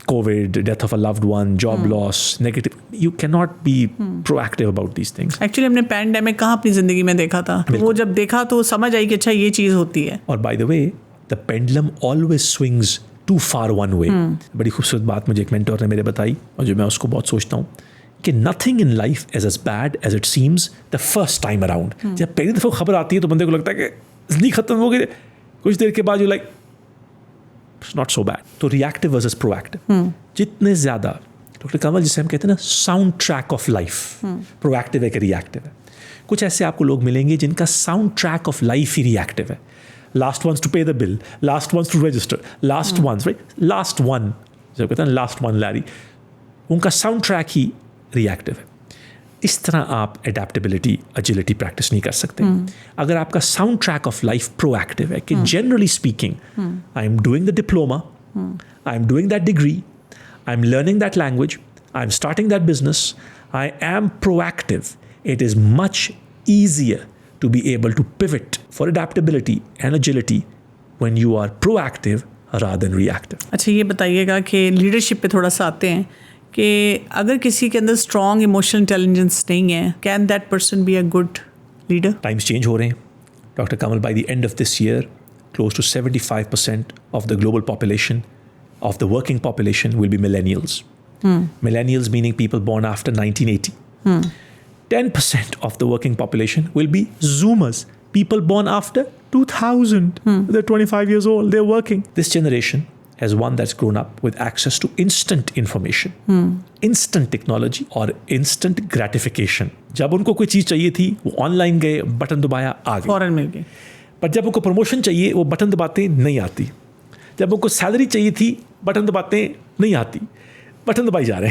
Covid, death of a loved one, job loss, negative, you can not be proactive about these things.
Actually हमने पैंडेमिक कहाँ अपनी ज़िंदगी में देखा था, तो वो जब देखा तो समझ आई कि अच्छा ये चीज़ होती है. और
by the way the pendulum always swings too far one way. बड़ी खूबसूरत बात मुझे एक मेंटर ने मेरे बताई, और जो मैं उसको बहुत सोचता हूँ कि nothing in life is as bad as it seems the first time around. जब पहली दफ़ा खबर आती है तो बंदे को लगता है कि ज़िंदगी ख़त्म हो गई, कुछ देर के बाद you like it's not so bad. तो रिएक्टिव वर्सेस प्रोएक्टिव, जितने ज़्यादा डॉक्टर कंवल जिसे हम कहते हैं ना sound track of life, proactive है कि रिएक्टिव है. कुछ ऐसे आपको लोग मिलेंगे जिनका साउंड ट्रैक ऑफ लाइफ ही रिएक्टिव है. Last ones to pay the bill, last ones to register, last ones, right, last one, जब कहते हैं लास्ट वन लैरी, उनका साउंड ट्रैक ही रिएक्टिव है. इस तरह आप एडेप्टेबिलिटी, एजिलिटी प्रैक्टिस नहीं कर सकते. अगर आपका sound track of life proactive है कि generally speaking, I am doing the diploma, I am doing that degree, I am learning that language, I am starting that business, I am proactive, it is much easier to be able to pivot for adaptability and agility when you are proactive rather than reactive.
अच्छा, ये बताइएगा कि लीडरशिप पे थोड़ा सा आते हैं कि अगर किसी के अंदर स्ट्रॉन्ग इमोशनल इंटेलिजेंस नहीं है, can that person be a good leader?
Times change हो रहे हैं doctor Kamal. By the end of this year close to 75% of the global population, of the working population, will be millennials. Millennials meaning people born after 1980. 10% of the working population will be Zoomers, people born after 2000. They're 25 years old, they're working. This generation is one that's grown up with access to instant information, instant technology और instant gratification. जब उनको कोई चीज़ चाहिए थी, वो ऑनलाइन गए, बटन दबाया, आ गए,
फौरन मिल गए.
पर जब उनको प्रमोशन चाहिए, वो बटन दबाते नहीं आती. जब उनको सैलरी चाहिए थी, बटन दबाते नहीं आती. बटन दबाई जा रहे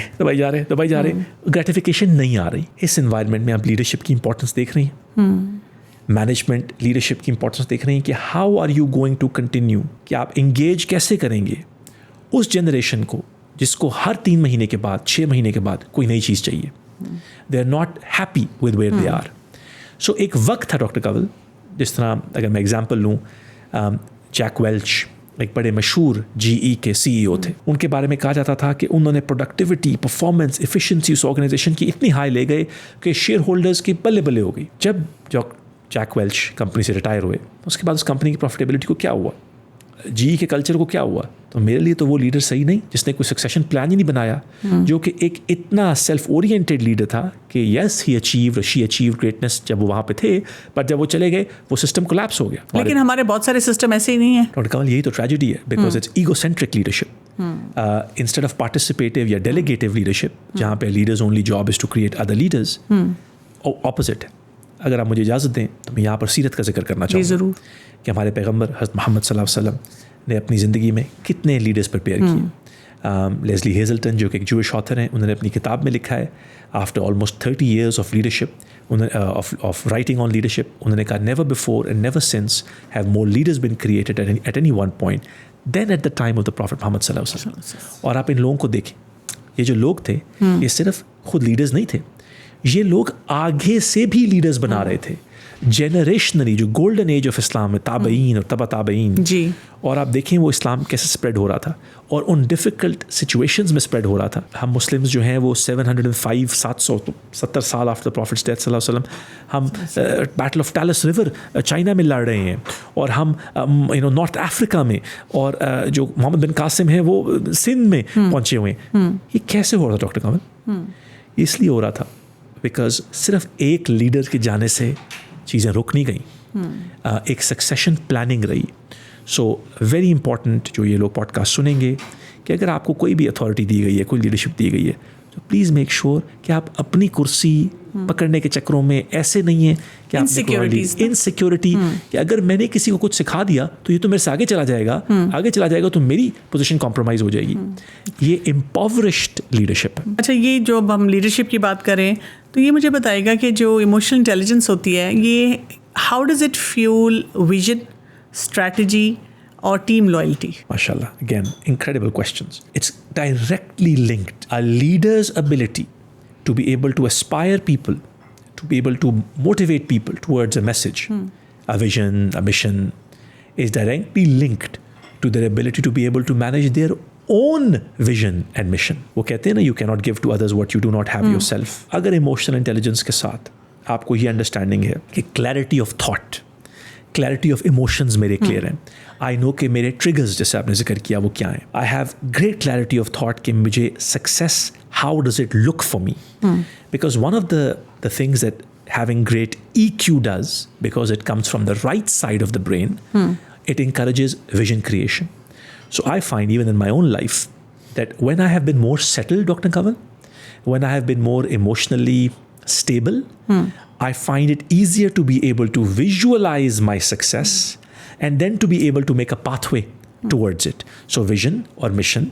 हैं, ग्रेटिफिकेशन नहीं आ रही. इस एनवायरनमेंट में आप लीडरशिप की इंपॉर्टेंस देख रही हैं, मैनेजमेंट लीडरशिप की इंपॉर्टेंस देख रही हैं कि how are you going to continue, कि आप एंगेज कैसे करेंगे उस जनरेशन को जिसको हर 3 महीने के बाद, 6 महीने के बाद कोई नई चीज़ चाहिए. They are not happy with where they are. So एक वक्त था डॉक्टर कंवल, जिस तरह अगर मैं एग्जाम्पल लूँ, जैक वेल्च एक बड़े मशहूर GE के CEO थे. उनके बारे में कहा जाता था कि उन्होंने प्रोडक्टिविटी, परफॉर्मेंस, एफिशिएंसी उस ऑर्गेनाइजेशन की इतनी हाई ले गए कि शेयर होल्डर्स की बल्ले बल्ले हो गई. जब जैक वेल्च कंपनी से रिटायर हुए, उसके बाद उस कंपनी की प्रॉफिटेबिलिटी को क्या हुआ, GE के कल्चर को क्या हुआ? तो मेरे लिए तो वो लीडर सही नहीं जिसने कोई सक्सेशन प्लान ही नहीं बनाया, जो कि एक इतना सेल्फ ओरिएंटेड लीडर था कि yes he achieve, she achieve greatness जब वो वहाँ पे थे, पर जब वो चले गए वो सिस्टम कोलैप्स हो गया.
लेकिन हमारे बहुत सारे सिस्टम ऐसे ही नहीं है
डॉक्टर कमल. यही तो ट्रेजेडी है, because it's egocentric leadership instead of participative या डेलीगेटिव लीडरशिप, जहाँ पे leaders only job is to create other leaders. Opposite है. अगर आप मुझे इजाज़त दें तो मैं यहाँ पर सीरत का जिक्र करना चाहूँगा
ज़रूर
कि हमारे पैगम्बर हज़रत मोहम्मद सल्लल्लाहु अलैहि वसल्लम ने अपनी ज़िंदगी में कितने लीडर्स प्रिपेयर किए. लेस्ली हेज़ल्टन जो कि एक जूइश ऑथर हैं, उन्होंने अपनी किताब में लिखा है, after almost 30 years of leadership, of writing on leadership, उन्होंने कहा never before and never since have more leaders been created at any one point than at the time of the prophet Muhammad सल्लल्लाहु अलैहि वसल्लम. और आप इन लोगों को देखें, ये जो लोग थे, ये सिर्फ खुद लीडर्स नहीं थे, ये लोग आगे से भी लीडर्स बना रहे थे. जनरेशनली जो गोल्डन एज ऑफ इस्लाम में ताबईन और तबा ताबईन
जी,
और आप देखें वो इस्लाम कैसे स्प्रेड हो रहा था और उन डिफ़िकल्ट सिचुएशंस में स्प्रेड हो रहा था. हम मुस्लिम्स जो हैं वो 770 साल आफ्टर प्रॉफिट्स डेथ सल्लल्लाहु अलैहि वसल्लम हम battle of talus river China में लड़ रहे हैं, और हम नॉर्थ अफ्रीका में, और जो मोहम्मद बिन कासिम हैं वो सिंध में पहुँचे हुए हैं. ये कैसे हो रहा था डॉक्टर कमल? इसलिए हो रहा था बिकॉज सिर्फ एक लीडर के जाने से चीज़ें रुक नहीं गई, एक सक्सेशन प्लानिंग रही. सो वेरी इंपॉर्टेंट जो ये लोग पॉडकास्ट सुनेंगे कि अगर आपको कोई भी अथॉरिटी दी गई है, कोई लीडरशिप दी गई है, तो प्लीज़ मेक श्योर कि आप अपनी कुर्सी पकड़ने के चक्करों में ऐसे नहीं है कि आप इनसिक्योरिटी कि अगर मैंने किसी को कुछ सिखा दिया तो ये तो मेरे से आगे चला जाएगा तो मेरी पोजीशन कॉम्प्रोमाइज़ हो जाएगी. ये इम्पॉवरिश्ड लिडरशिप है.
अच्छा, ये जो अब हम लीडरशिप की बात करें तो ये मुझे बताएगा कि जो इमोशनल इंटेलिजेंस होती है, ये how does it fuel vision, strategy or team loyalty?
MashaAllah, again, incredible questions. It's directly linked. A leader's ability to be able to aspire people, to be able to motivate people towards a message, a vision, a mission, is directly linked to their ability to be able to manage their own vision and mission. वो कहते हैं ना, you cannot give to others what you do not have yourself. अगर emotional intelligence के साथ आपको ये understanding है कि clarity of thought, clarity of emotions मेरे क्लियर हैं, आई नो कि मेरे ट्रिगर्स जैसे आपने जिक्र किया वो क्या हैं, I have great clarity of thought कि मुझे success how does it look for me, because one of the things that having great EQ does, because it comes from the right side of the brain, it encourages vision creation. So I find even in my own life that when I have been more settled, Dr. Kanwal, when I have been more emotionally stable, I find it easier to be able to visualize my success and then to be able to make a pathway towards it. So vision और mission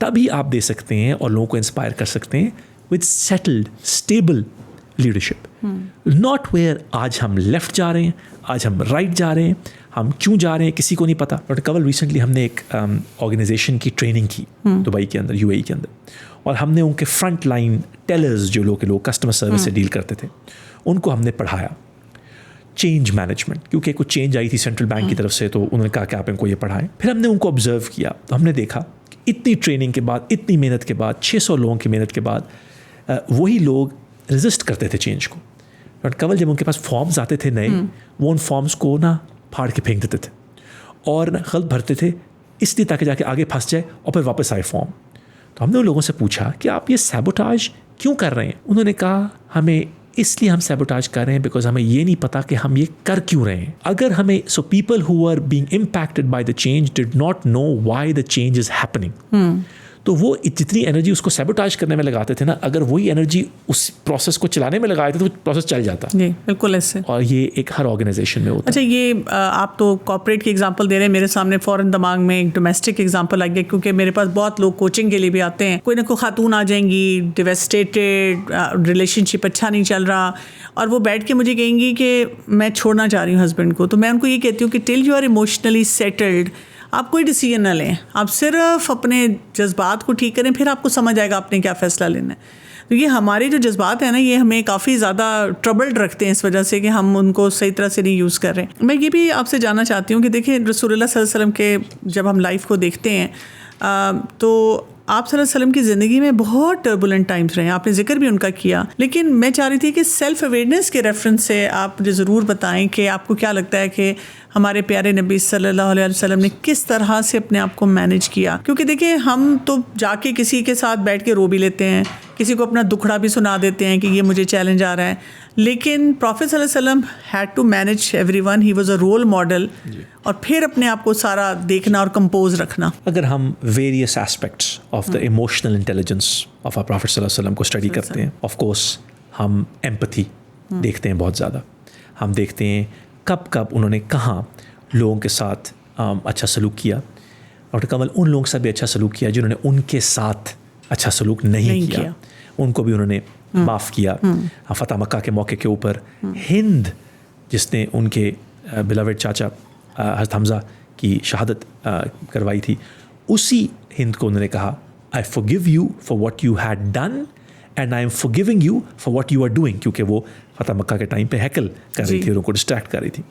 तभी आप दे सकते हैं और लोगों को इंस्पायर कर सकते हैं with settled, stable leadership. Not where आज हम लेफ्ट जा रहे हैं, आज हम राइट जा रहे हैं, हम क्यों जा रहे हैं किसी को नहीं पता. डॉक्टर कंवल, रिसेंटली हमने एक ऑर्गेनाइजेशन की ट्रेनिंग की दुबई के अंदर, UAE के अंदर, और हमने उनके फ्रंट लाइन टेलर्स जो लोग कस्टमर सर्विस से डील करते थे, उनको हमने पढ़ाया चेंज मैनेजमेंट, क्योंकि कुछ चेंज आई थी सेंट्रल बैंक की तरफ से, तो उन्होंने कहा कि आप इनको ये पढ़ाएं. फिर हमने उनको ऑब्जर्व किया, तो हमने देखा कि इतनी ट्रेनिंग के बाद, इतनी मेहनत के बाद, 600 लोगों की मेहनत के बाद वही लोग रेजिस्ट करते थे चेंज को. डॉक्टर कंवल, जब उनके पास फॉर्म्स आते थे नए, वो उन फॉर्म्स को ना फाड़ के फेंक देते थे और ना गलत भरते थे, इसलिए ताकि जाके आगे फंस जाए और फिर वापस आए फॉर्म. तो हमने उन लोगों से पूछा कि आप ये सैबोटाज क्यों कर रहे हैं. उन्होंने कहा हमें इसलिए हम सैबोटाज कर रहे हैं बिकॉज हमें ये नहीं पता कि हम ये कर क्यों रहे हैं. अगर हमें so people who are being impacted by the change did not know why the change is happening. तो वो जितनी एनर्जी उसको सैबोटाज करने में लगाते थे ना, अगर वही एनर्जी उस प्रोसेस को चलाने में लगाए थे तो प्रोसेस चल जाता.
जी बिल्कुल ऐसे.
और ये एक हर ऑर्गेनाइजेशन में होता है.
अच्छा, ये आप तो कॉर्पोरेट की एग्जांपल दे रहे हैं, मेरे सामने फ़ौरन दिमाग में एक डोमेस्टिक एग्जांपल आ गया, क्योंकि मेरे पास बहुत लोग कोचिंग के लिए भी आते हैं. कोई ना कोई खातून आ जाएंगी, डिवेस्टेटेड, रिलेशनशिप अच्छा नहीं चल रहा, और वो बैठ के मुझे कहेंगी कि मैं छोड़ना चाह रही हूँ हस्बैंड को. तो मैं उनको ये कहती हूँ कि till you are emotionally settled आप कोई डिसीजन ना लें, आप सिर्फ अपने जज्बात को ठीक करें, फिर आपको समझ आएगा आपने क्या फ़ैसला लेना है. तो ये हमारे जो जज्बात हैं ना, ये हमें काफ़ी ज़्यादा ट्रबल्ड रखते हैं इस वजह से कि हम उनको सही तरह से नहीं यूज़ कर रहे हैं. मैं ये भी आपसे जानना चाहती हूँ कि देखिए रसूलुल्लाह सल्लल्लाहु अलैहि वसल्लम के जब हम लाइफ को देखते हैं तो आप सल्लल्लाहु अलैहि वसल्लम की ज़िंदगी में बहुत टर्बुलेंट टाइम्स रहे हैं, आपने जिक्र भी उनका किया. लेकिन मैं चाह रही थी कि सेल्फ अवेयरनेस के रेफरेंस से आप मुझे ज़रूर बताएं कि आपको क्या लगता है कि हमारे प्यारे नबी सल्लल्लाहु अलैहि वसल्लम ने किस तरह से अपने आप को मैनेज किया. क्योंकि देखिए हम तो जाके किसी के साथ बैठ के रो भी लेते हैं, किसी को अपना दुखड़ा भी सुना देते हैं कि ये मुझे चैलेंज आ रहा है, लेकिन प्रॉफेट सल्लल्लाहु अलैहि वसल्लम had to manage everyone. He was a role model, और फिर अपने आप को सारा देखना और कंपोज रखना.
अगर हम various aspects of the emotional intelligence of our prophet सल्लल्लाहु अलैहि वसल्लम को स्टडी करते हैं, ऑफ कोर्स हम एम्पैथी देखते हैं बहुत ज़्यादा. हम देखते हैं कब कब उन्होंने कहाँ लोगों के साथ अच्छा सलूक किया. डॉक्टर कंवल, उन लोगों के साथ भी अच्छा सलूक किया जिन्होंने उनके साथ अच्छा सलूक नहीं किया. उनको भी उन्होंने माफ़ किया. फतह मक्का के मौके के ऊपर हिंद, जिसने उनके बिलवेड चाचा हज़रत हमज़ा की शहादत करवाई थी, उसी हिंद को उन्होंने कहा I forgive you for what you had done and I am forgiving you for what you are doing. क्योंकि वो फतह मक्का के टाइम पे हैकल कर रही थी और उनको डिस्ट्रैक्ट कर रही थी.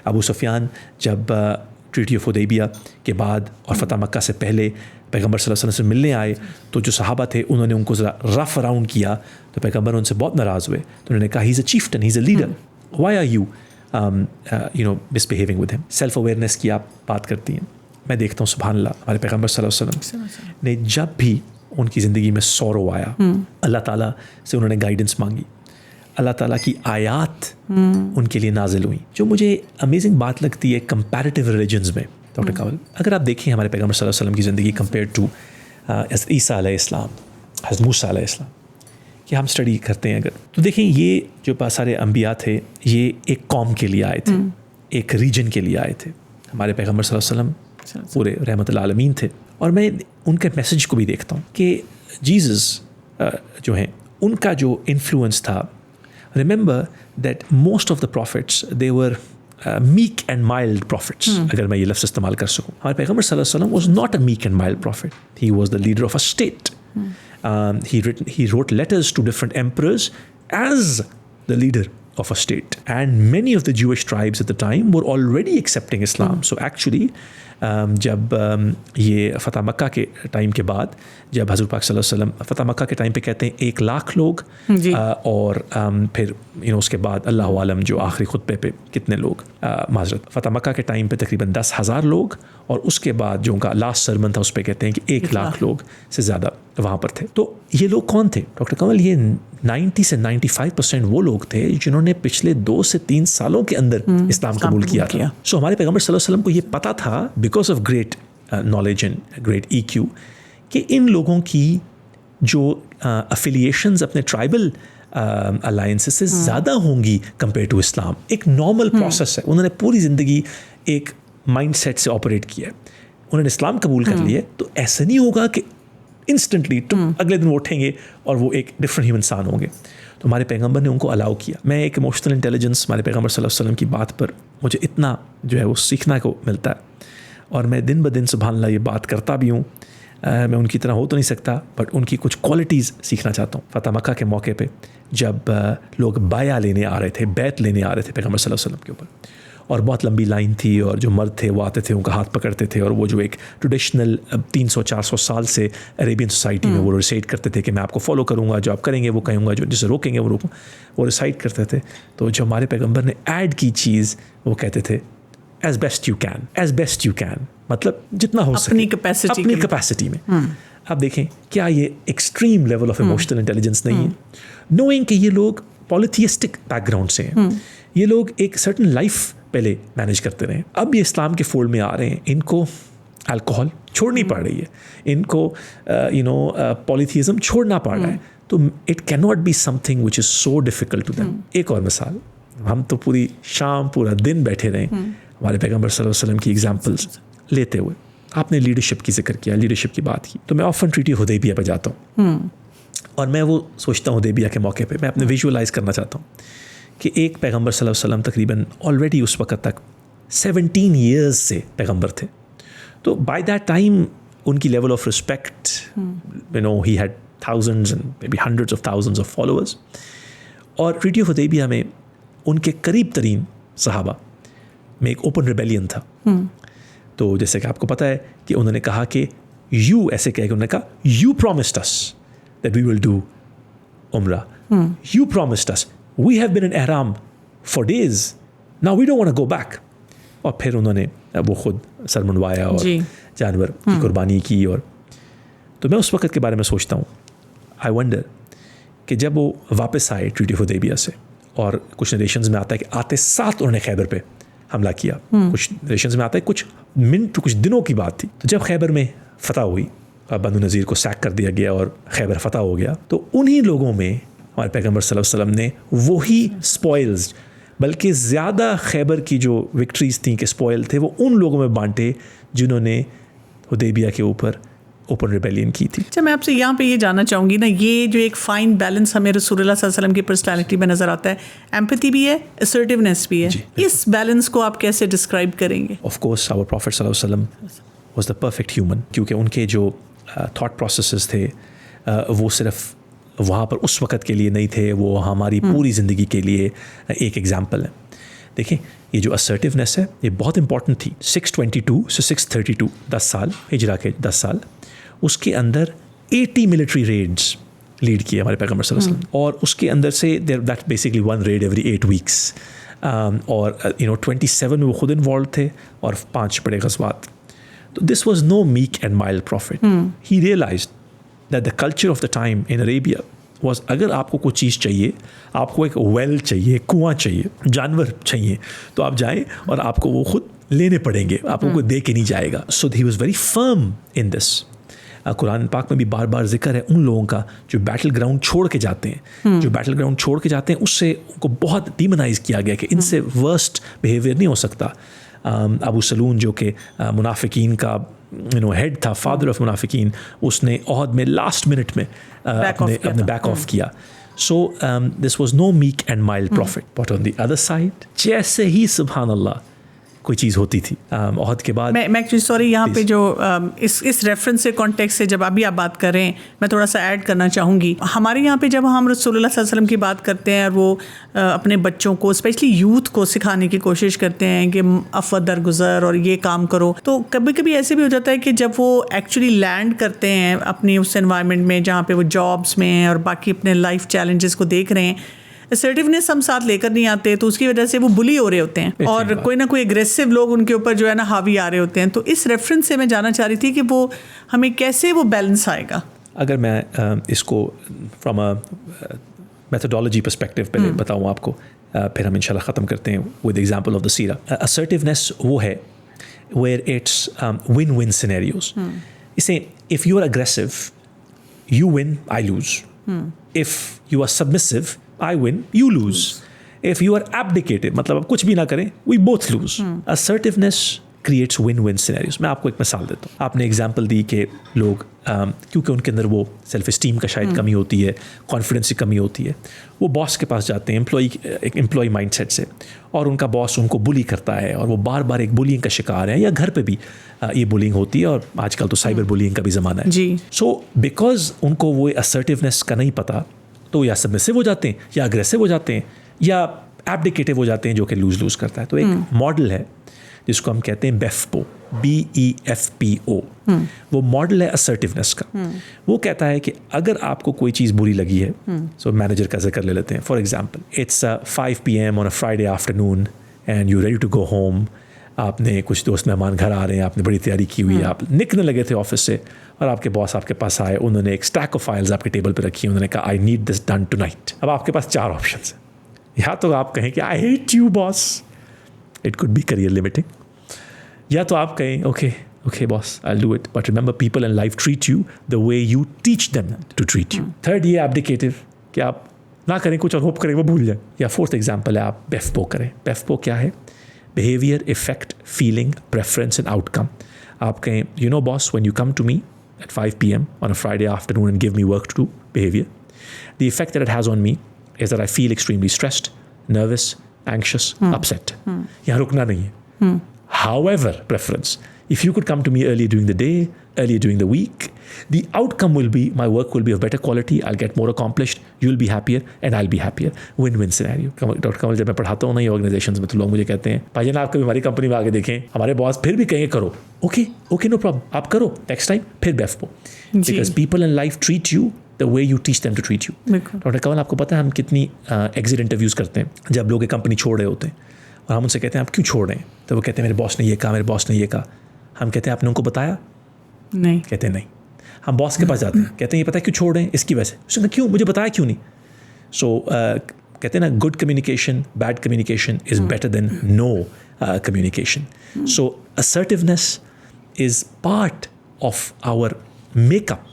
अबू सुफियान जब ट्रीटी ऑफ हुदैबिया के बाद और फतह मक्का से पहले पैगम्बर सल्लल्लाहु अलैहि वसल्लम से मिलने आए, तो जो सहाबा थे उन्होंने उनको ज़रा रफ अराउंड किया, तो पैगम्बर उनसे बहुत नाराज़ हुए. तो उन्होंने कहा he is a chieftain, he is a leader, why are you misbehaving with him. Self awareness की आप बात करती हैं, मैं देखता हूँ सुभान अल्लाह हमारे पैगम्बर सल्लल्लाहु अलैहि वसल्लम ने जब भी उनकी ज़िंदगी में सौरो आया, अल्लाह ताला से उन्होंने गाइडेंस मांगी, अल्लाह ताला की आयात उनके लिए नाजिल हुई. जो मुझे अमेजिंग बात लगती है कंपैरेटिव रिलीजन्स में, डॉक्टर कंवल, अगर आप देखें हमारे पैगम्बर सल्लल्लाहु अलैहि वसल्लम की ज़िंदगी कंपेयर टू ईसा अलैहिस्सलाम, हज़रत मूसा अलैहिस्सलाम कि हम स्टडी करते हैं अगर, तो देखें ये जो बहुत सारे अंबिया थे, ये एक कौम के लिए आए थे, एक रीजन के लिए आए थे. हमारे पैगम्बर सल्लल्लाहु अलैहि वसल्लम पूरे रहमतुल आलमीन थे. और मैं उनके मैसेज को भी देखता हूँ कि जीसस जो हैं उनका जो इन्फ्लुएंस था, remember that most of the profits they were meek and mild prophets, अगर मैं ये लफ्ज़ इस्तेमाल कर सकूँ. हमारे पैगम्बर सल्लल्लाहु अलैहि वसल्लम was not a meek and mild prophet. He was the leader of a state. He wrote letters to different emperors as the leader of a state. And many of the Jewish tribes at the time were already accepting Islam. So actually जब ये फ़तह मक्का के टाइम के बाद, जब हज़रत पाक सल्लल्लाहु अलैहि वसल्लम फ़तह मक्का के टाइम पे कहते हैं 1 लाख लोग, और फिर उसके बाद अल्लाह आलम जो आखिरी खुतबे पे कितने लोग, माज़रत फ़तह मक्का के टाइम पे तकरीबन 10,000 लोग, और उसके बाद जो उनका लास्ट सरमन था उस पर कहते हैं कि 1 लाख लोग से ज़्यादा वहाँ पर थे. तो ये लोग कौन थे डॉक्टर कंवल? ये 90 से 95% वो लोग थे जिन्होंने पिछले 2 से 3 सालों के अंदर इस्लाम कबूल किया था. सो हमारे पैगम्बर सल्लल्लाहु अलैहि वसल्लम को ये पता था, because of great knowledge and great EQ, कि इन लोगों की जो अफिलिएशंस अपने ट्राइबल अलायंसेस से ज़्यादा होंगी कंपेयर टू इस्लाम। एक नॉर्मल प्रोसेस है, उन्होंने पूरी ज़िंदगी एक माइंड सेट से ऑपरेट किया है, उन्होंने इस्लाम कबूल कर लिया है, तो ऐसा नहीं होगा कि इंस्टेंटली अगले दिन वो उठेंगे और वो एक डिफरेंट ह्यूमन इंसान होंगे। तो हमारे पैगंबर ने उनको अलाउ किया। मैं एक इमोशनल इंटेलिजेंस हमारे पैगंबर सल्लल्लाहु अलैहि वसल्लम की बात पर मुझे इतना जो है वो सीखना को मिलता है, और मैं दिन ब दिन सुभान अल्लाह ये बात करता भी हूँ। मैं उनकी तरह हो तो नहीं सकता, बट उनकी कुछ क्वालिटीज़ सीखना चाहता हूँ। फतह मक्का के मौके पे जब लोग बाया लेने आ रहे थे, बैत लेने आ रहे थे पैगंबर सल्लल्लाहु अलैहि वसल्लम के ऊपर, और बहुत लंबी लाइन थी, और जो मर्द थे वो आते थे, उनका हाथ पकड़ते थे, और वो जो एक ट्रेडिशनल 300-400 साल से अरेबियन सोसाइटी में वो रिसाइट करते थे कि मैं आपको फॉलो करूँगा, जो आप करेंगे वो कहूँगा, जो जिसे रोकेंगे वो रोकूँ, वो रिसाइट करते थे। तो जो हमारे पैगंबर ने ऐड की चीज़, वो कहते थे as best you can, as best you can, मतलब जितना हो सके अपनी कैपेसिटी में। अब देखें, क्या ये extreme level of emotional intelligence नहीं है? नोइंग कि ये लोग पॉलिथियस्टिक बैकग्राउंड से हैं, ये लोग एक सर्टन लाइफ पहले मैनेज करते रहे, अब ये इस्लाम के फोल्ड में आ रहे हैं, इनको अल्कोहल छोड़नी पड़ रही है, इनको पॉलिथियज्म छोड़ना पड़ रहा है, तो it can not be something which is so difficult to them. एक और मिसाल, हम तो पूरी शाम पूरा दिन बैठे रहे हमारे पैगंबर सल्लल्लाहु अलैहि वसल्लम की एग्जाम्पल्स लेते हुए। आपने लीडरशिप की जिक्र किया, लीडरशिप की बात की, तो मैं ऑफन ट्रीटी हुदैबिया पे जाता हूँ, और मैं वो सोचता हूँ हुदैबिया के मौके पे मैं अपने विजुअलाइज करना चाहता हूँ कि एक पैगंबर सल्लल्लाहु अलैहि वसल्लम तकरीबन ऑलरेडी उस वक्त तक 17 ईयर्स से पैगंबर थे, तो बाय दैट टाइम उनकी level of respect, he had thousands and may be hundreds of thousands of followers, और ट्रीटी ऑफ हुदैबिया में उनके करीब तरीन सहाबा में एक ओपन रिबेलियन था। तो जैसे कि आपको पता है कि उन्होंने कहा कि यू, ऐसे कह के उन्होंने कहा, you promised us that we will do उम्रा, you promised us, we have been in एहराम for days, now we don't want to go back. और फिर उन्होंने वो खुद सर मुंडवाया और जानवर की कुर्बानी की। और तो मैं उस वक्त के बारे में सोचता हूँ, आई वंडर कि जब वो वापस आए ट्रीटी ऑफ हुदैबिया से, और कुछ नरेशंस में आता है कि आते साथ उन्होंने खैबर पे हमला किया, कुछ नरेशंस में आता है कुछ मिनट कुछ दिनों की बात थी। तो जब खैबर में फतह हुई, बनु नज़ीर को सैक कर दिया गया और खैबर फतह हो गया, तो उन्हीं लोगों में हमारे पैगंबर सल्लल्लाहु अलैहि वसल्लम ने वही स्पॉइल्स, बल्कि ज़्यादा खैबर की जो विक्ट्रीज थी कि स्पॉइल थे, वो उन लोगों में बांटे जिन्होंने हुदैबिया के ऊपर ओपन रिबेलियन की थी।
अच्छा, मैं आपसे यहाँ पे ये जानना चाहूँगी ना, ये जो एक फ़ाइन बैलेंस हमें रसूलुल्लाह सल्लल्लाहु अलैहि वसल्लम की पर्सनैलिटी में नज़र आता है, एम्पैथी भी है, असर्टिवनेस भी है, इस बैलेंस को आप कैसे डिस्क्राइब करेंगे?
ऑफ कोर्स आवर प्रॉफिट सल्लल्लाहु अलैहि वसल्लम वाज द परफेक्ट ह्यूमन, क्योंकि उनके जो थॉट प्रोसेसेस थे वो सिर्फ वहाँ पर उस वक़्त के लिए नहीं थे, वो हमारी पूरी ज़िंदगी के लिए एक एग्जाम्पल है। देखिए, ये जो असर्टिवनेस है ये बहुत इंपॉर्टेंट थी। 622 से 632, 10 साल हिजरा के 10 साल, उसके अंदर 80 मिलिट्री रेड्स लीड किए हमारे पैगंबर सल्लल्लाहु अलैहि वसल्लम, और उसके अंदर say that basically 1 red every 8 weeks, और 27 में वो खुद इन्वॉल्व थे, और 5 बड़े गज़वात। तो this was no meek and mild prophet. He realized that the culture of the time in Arabia was, अगर आपको कोई चीज़ चाहिए, आपको एक वेल चाहिए, कुआं चाहिए, जानवर चाहिए, तो आप जाएं और आपको वो खुद लेने पड़ेंगे, आपको कोई दे के नहीं जाएगा। So he was very firm in this. कुरान पाक में भी बार बार जिक्र है उन लोगों का जो बैटल ग्राउंड छोड़ के जाते हैं, जो बैटल ग्राउंड छोड़ के जाते हैं, उससे उनको बहुत डीमोनाइज किया गया कि इनसे वर्स्ट बिहेवियर नहीं हो सकता। अबू सलून जो कि मुनाफिकीन का हेड था, फादर ऑफ मुनाफिकीन, उसने ओहद में लास्ट मिनट में अपने बैक ऑफ किया। So this was no meek and mild prophet, but on the other side जैसे ही सुभान अल्लाह कोई चीज़ होती थी ओहद के बाद।
मैं एक्चुअली सॉरी, यहाँ पे जो इस रेफरेंस से कॉन्टेक्स्ट से जब अभी आप बात कर रहे हैं, मैं थोड़ा सा ऐड करना चाहूँगी। हमारे यहाँ पे जब हम रसूलुल्लाह सल्लल्लाहु अलैहि वसल्लम की बात करते हैं और वो अपने बच्चों को, स्पेशली यूथ को सिखाने की कोशिश करते हैं कि अफ़ दरगुज़र और ये काम करो, तो कभी कभी ऐसे भी हो जाता है कि जब वो एक्चुअली लैंड करते हैं अपनी उस एनवायरनमेंट में जहाँ पे वो जॉब्स में हैं और बाकी अपने लाइफ चैलेंजेस को देख रहे हैं, असर्टिवनेस हम साथ लेकर नहीं आते, तो उसकी वजह से वो बुली हो रहे होते हैं और कोई ना कोई एग्रेसिव लोग उनके ऊपर जो है ना हावी आ रहे होते हैं। तो इस रेफरेंस से मैं जानना चाह रही थी कि वो हमें कैसे वो बैलेंस आएगा।
अगर मैं इसको फ्रॉम अ मेथोडोलॉजी पर्सपेक्टिव पहले बताऊँ आपको, फिर हम इंशाल्लाह ख़त्म करते हैं विद एग्जांपल ऑफ द सीरा। असर्टिवनेस वो है where it's win win scenarios. इसे if you are aggressive, you win, I lose. If you are submissive, I win, you lose. If you are abdicated, मतलब आप कुछ भी ना करें, we both lose. Assertiveness creates win-win scenarios. मैं आपको एक मिसाल देता हूँ. आपने एग्जाम्पल दी कि लोग क्योंकि उनके अंदर वो सेल्फ इस्टीम का शायद कमी होती है, कॉन्फिडेंस की कमी होती है, वो बॉस के पास जाते हैं एम्प्लॉय माइंडसेट से, और उनका बॉस उनको बुली करता है और वो बार बार एक बुलिंग का शिकार है, या घर पे भी ये बुलिंग होती है, और आजकल तो साइबर बुलिंग का भी ज़माना है
जी.
सो बिकॉज उनको वो असर्टिवनेस का नहीं पता, तो या सबमिसिव हो जाते हैं, या अग्रेसिव हो जाते हैं, या एब्डिकेटिव हो जाते हैं, जो कि लूज करता है. तो एक मॉडल है जिसको हम कहते हैं BEFPO, BEFPO. वो मॉडल है असर्टिवनेस का. वो कहता है कि अगर आपको कोई चीज़ बुरी लगी है, सो मैनेजर का जिक्र ले लेते हैं. For example, it's 5 PM on a Friday afternoon and you ready to go home. आपने कुछ दोस्त मेहमान घर आ रहे हैं, आपने बड़ी तैयारी की हुई है, आप निकलने लगे थे ऑफिस से, और आपके बॉस आपके पास आए, उन्होंने एक स्टैक ऑफ फाइल्स आपके टेबल पे रखी, उन्होंने कहा I need this done tonight. अब आपके पास 4 ऑप्शन हैं. या तो आप कहें कि I hate you boss, it could be career limiting, या तो आप कहें okay boss I will do it, but remember people in life treat you the way you teach them to treat you. Third, ये एब्डिकेटिव, कि आप ना करें कुछ और होप करें वो भूल जाए. या फोर्थ एग्जाम्पल है, आप BEFPO करें. BEFPO क्या है? Behaviour, effect, feeling, preference and outcome. आप कहें you know boss, when you come to me at 5 PM on a Friday afternoon and give me work to do, behavior. The effect that it has on me is that I feel extremely stressed, nervous, anxious, upset. यहाँ रुकना नहीं है. However, preference, if you could come to me earlier during the day, earlier during the week, the outcome will be my work will be of better quality, I'll get more accomplished, you'll be happier and I'll be happier. Win-win scenario. Doctor Kamal, जब मैं पढ़ाता हूँ ना ये ऑर्गेनाइजेशंस में, तो लोग मुझे कहते हैं भाई जान आप कभी हमारी कंपनी में आगे देखें, हमारे बॉस फिर भी कहेंगे करो, ओके नो प्रॉब्लम, आप करो नेक्स्ट टाइम, फिर BEFPO. Because people in life treat you the way you teach them to treat you. Doctor Kamal, आपको पता है हम कितनी एग्जिट इंटरव्यूज़ करते हैं जब लोग एक कंपनी छोड़ रहे होते हैं, और हम उनसे कहते हैं आप क्यों छोड़ रहे हैं, तो वो कहते हैं मेरे बॉस ने ये कहा, मेरे बॉस ने ये कहा. हम कहते हैं आपने उनको बताया?
नहीं.
कहते हैं नहीं. हम बॉस के पास जाते हैं, कहते हैं ये पता है क्यों छोड़ रहे हैं, इसकी वजह से. उसने क्यों, मुझे बताया क्यों नहीं. सो कहते हैं ना, good communication, bad communication is better than no communication. So assertiveness is part of our makeup,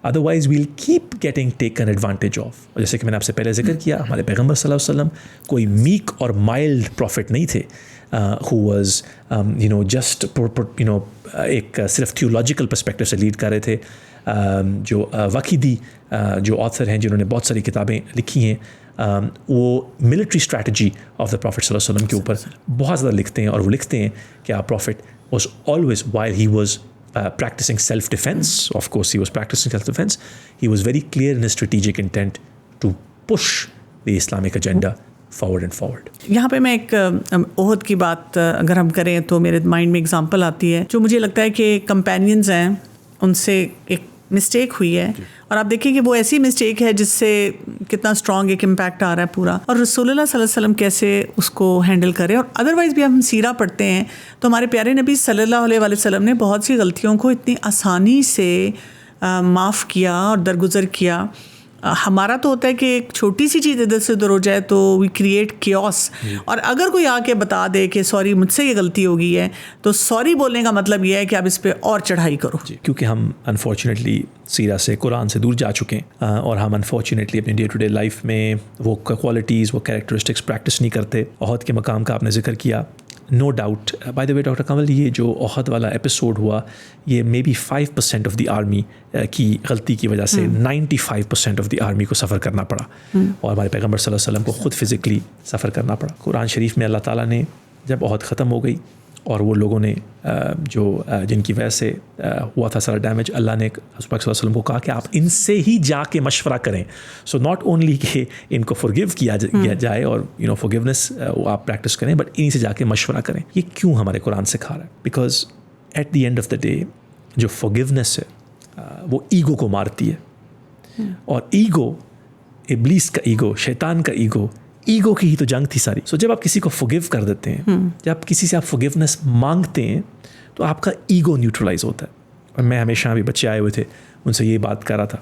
otherwise we'll keep getting taken advantage of. और जैसे कि मैंने आपसे पहले जिक्र किया, हमारे पैगम्बर सल्लल्लाहु अलैहि वसल्लम कोई मीक और माइल्ड प्रॉफिट नहीं थे, who was just एक सिर्फ थियोलॉजिकल पर्सपेक्टिव से लीड कर रहे थे. जो वकीदी जो ऑथर हैं जिन्होंने बहुत सारी किताबें लिखी हैं, वो military strategy of the profit सल्लल्लाहु अलैहि वसल्लम के ऊपर बहुत ज़्यादा लिखते हैं, और वो लिखते हैं कि our prophet was always, while he was practicing self-defense, of course he was practicing self-defense, he was very clear in his strategic intent to push the Islamic agenda forward and forward.
यहाँ पे मैं एक ओहद की बात अगर हम करें तो मेरे माइंड में एग्जांपल आती है, जो मुझे लगता है कि कंपेनियंस हैं उनसे एक मिस्टेक हुई है, और आप देखिए कि वो ऐसी मिस्टेक है जिससे कितना स्ट्रॉन्ग एक इम्पैक्ट आ रहा है पूरा, और रसूलुल्लाह सल्लल्लाहु अलैहि वसल्लम कैसे उसको हैंडल करें. और अदरवाइज़ भी हम सीरा पढ़ते हैं तो हमारे प्यारे नबी सल्लल्लाहु अलैहि वसल्लम ने बहुत सी गलतियों को इतनी आसानी से माफ़ किया और दरगुजर किया. हमारा तो होता है कि एक छोटी सी चीज़ इधर से उधर हो जाए तो वी क्रिएट क्योस, और अगर कोई आके बता दे कि सॉरी मुझसे ये गलती हो गई है, तो सॉरी बोलने का मतलब ये है कि आप इस पे और चढ़ाई करो.
क्योंकि हम अनफॉर्चुनेटली सीरा से, कुरान से दूर जा चुके हैं, और हम अनफॉर्चुनेटली अपनी डे टू डे लाइफ में वो क्वालिटीज़, वो कैरेक्टरिस्टिक्स प्रैक्टिस नहीं करते. ओहद के मकाम का आपने जिक्र किया, no doubt. By the way doctor Kamal, ये जो ओहद वाला एपिसोड हुआ, ये may be 5% of the army की गलती की वजह से 95% ऑफ द आर्मी को सफ़र करना पड़ा, और हमारे पैगम्बर सल्लल्लाहु अलैहि वसल्लम को ख़ुद फिज़िकली सफ़र करना पड़ा. कुरान शरीफ में अल्लाह ताला ने जब ओहद ख़त्म हो गई और वो लोगों ने जो जिनकी वजह से हुआ था सारा डैमेज, अल्लाह ने रसूल सल्लल्लाहु अलैहि वसल्लम को कहा कि आप इनसे ही जाके मशवरा करें. सो नॉट ओनली कि इनको फॉरगिव किया जाए और फॉरगिवनेस आप प्रैक्टिस करें, बट इन्हीं से जाके मशवरा करें. ये क्यों हमारे कुरान सिखा रहा है? Because at the end of the day जो फॉरगिवनेस है वो ईगो को मारती है, और ईगो, इब्लीस का ईगो, शैतान का ईगो की ही तो जंग थी सारी. सो जब आप किसी को फॉरगिव कर देते हैं, जब किसी से आप फॉरगिवनेस मांगते हैं, तो आपका ईगो न्यूट्रलाइज होता है. और मैं हमेशा, अभी बच्चे आए हुए थे उनसे ये बात कर रहा था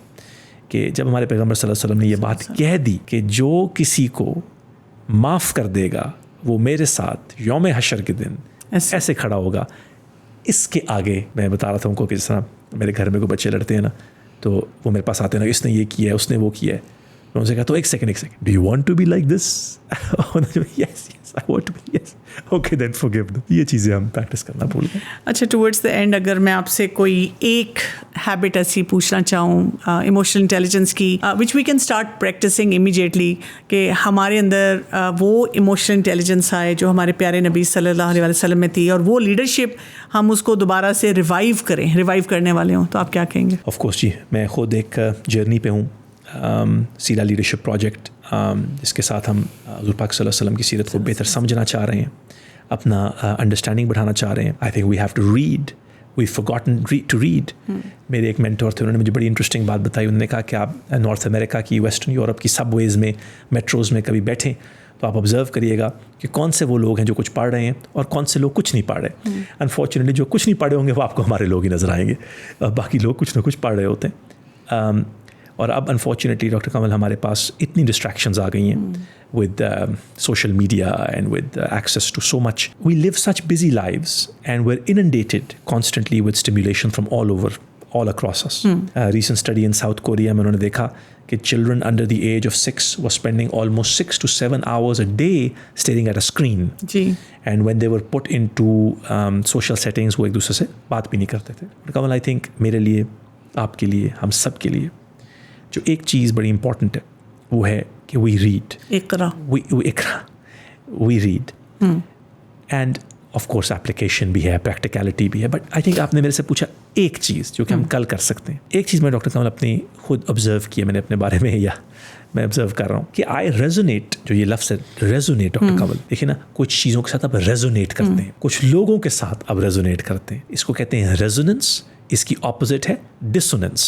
कि जब हमारे पैगम्बर सल्लल्लाहु अलैहि वसल्लम ने ये बात कह दी कि जो किसी को माफ़ कर देगा वो मेरे साथ यौम हशर के दिन ऐसे खड़ा होगा. इसके आगे मैं बता रहा था उनको कि जैसा मेरे घर में कोई बच्चे लड़ते हैं ना, तो वो मेरे पास आते हैं ना, इसने ये किया है, उसने वो किया है. तो उनसे कहा तो एक second do you want to be like this? Yes I want to be, yes okay then forgive them. ये चीज़ें हम प्रैक्टिस करना भूल गए।
अच्छा, टुवर्ड्स द एंड अगर मैं आपसे कोई एक हैबिट ऐसी पूछना चाहूँ इमोशनल इंटेलिजेंस की which we can start practising immediately, कि हमारे अंदर वो इमोशनल इंटेलिजेंस आए जो हमारे प्यारे नबी सल्लल्लाहु अलैहि वसल्लम में थी, और वो लीडरशिप हम उसको दोबारा से रिवाइव करने वाले हों, तो आप क्या कहेंगे?
ऑफ कोर्स जी, मैं खुद एक जर्नी पे हूँ, सीरा लीडरशिप प्रोजेक्ट, जिसके साथ हम हुज़ूर पाक सल्लल्लाहु अलैहि वसल्लम की सीरत को बेहतर समझना चाह रहे हैं, अपना अंडरस्टैंडिंग बढ़ाना चाह रहे हैं। I think we have to read, we forgotten to read. मेरे एक मेंटोर थे, उन्होंने मुझे बड़ी इंटरेस्टिंग बात बताई। उन्होंने कहा कि आप नॉर्थ अमेरिका की, वेस्टर्न यूरोप की सबवेज़ में, मेट्रोज़ में कभी बैठें तो आप ऑब्ज़र्व करिएगा कि कौन से वो लोग हैं जो कुछ पढ़ रहे हैं और कौन से लोग कुछ नहीं पढ़ रहे। अनफॉर्चुनेटली जो कुछ नहीं पढ़े होंगे वो आपको हमारे लोग ही नज़र आएंगे, बाकी लोग कुछ ना कुछ पढ़ रहे होते हैं। और अब अनफॉर्चुनेटली डॉक्टर कमल हमारे पास इतनी डिस्ट्रैक्शंस आ गई हैं with social media and with access to so much. We live such busy lives and we're inundated constantly with stimulation from all across us. Recent study in South Korea में उन्होंने देखा कि children under the age of 6 were spending almost 6 to 7 hours a day staring at a screen.
Ji.
And when they were put into social settings, वो एक दूसरे से बात भी नहीं करते थे। कमल, I think मेरे लिए, आपके लिए, हम सब के लिए जो एक चीज़ बड़ी इंपॉर्टेंट है वो है कि we read. We read. And of course application भी है, practicality भी है, but I think आपने मेरे से पूछा एक चीज़ जो कि हम कल कर सकते हैं। एक चीज़ मैं डॉक्टर कमल अपनी खुद ऑब्जर्व किया, मैंने अपने बारे में, या मैं ऑब्जर्व कर रहा हूँ कि I resonate, जो ये लफ्ज़ है resonate डॉक्टर कमल, देखिए ना, कुछ चीज़ों के साथ आप resonate करते हैं, कुछ लोगों के साथ आप resonate करते हैं, इसको कहते हैं resonance। इसकी opposite है dissonance,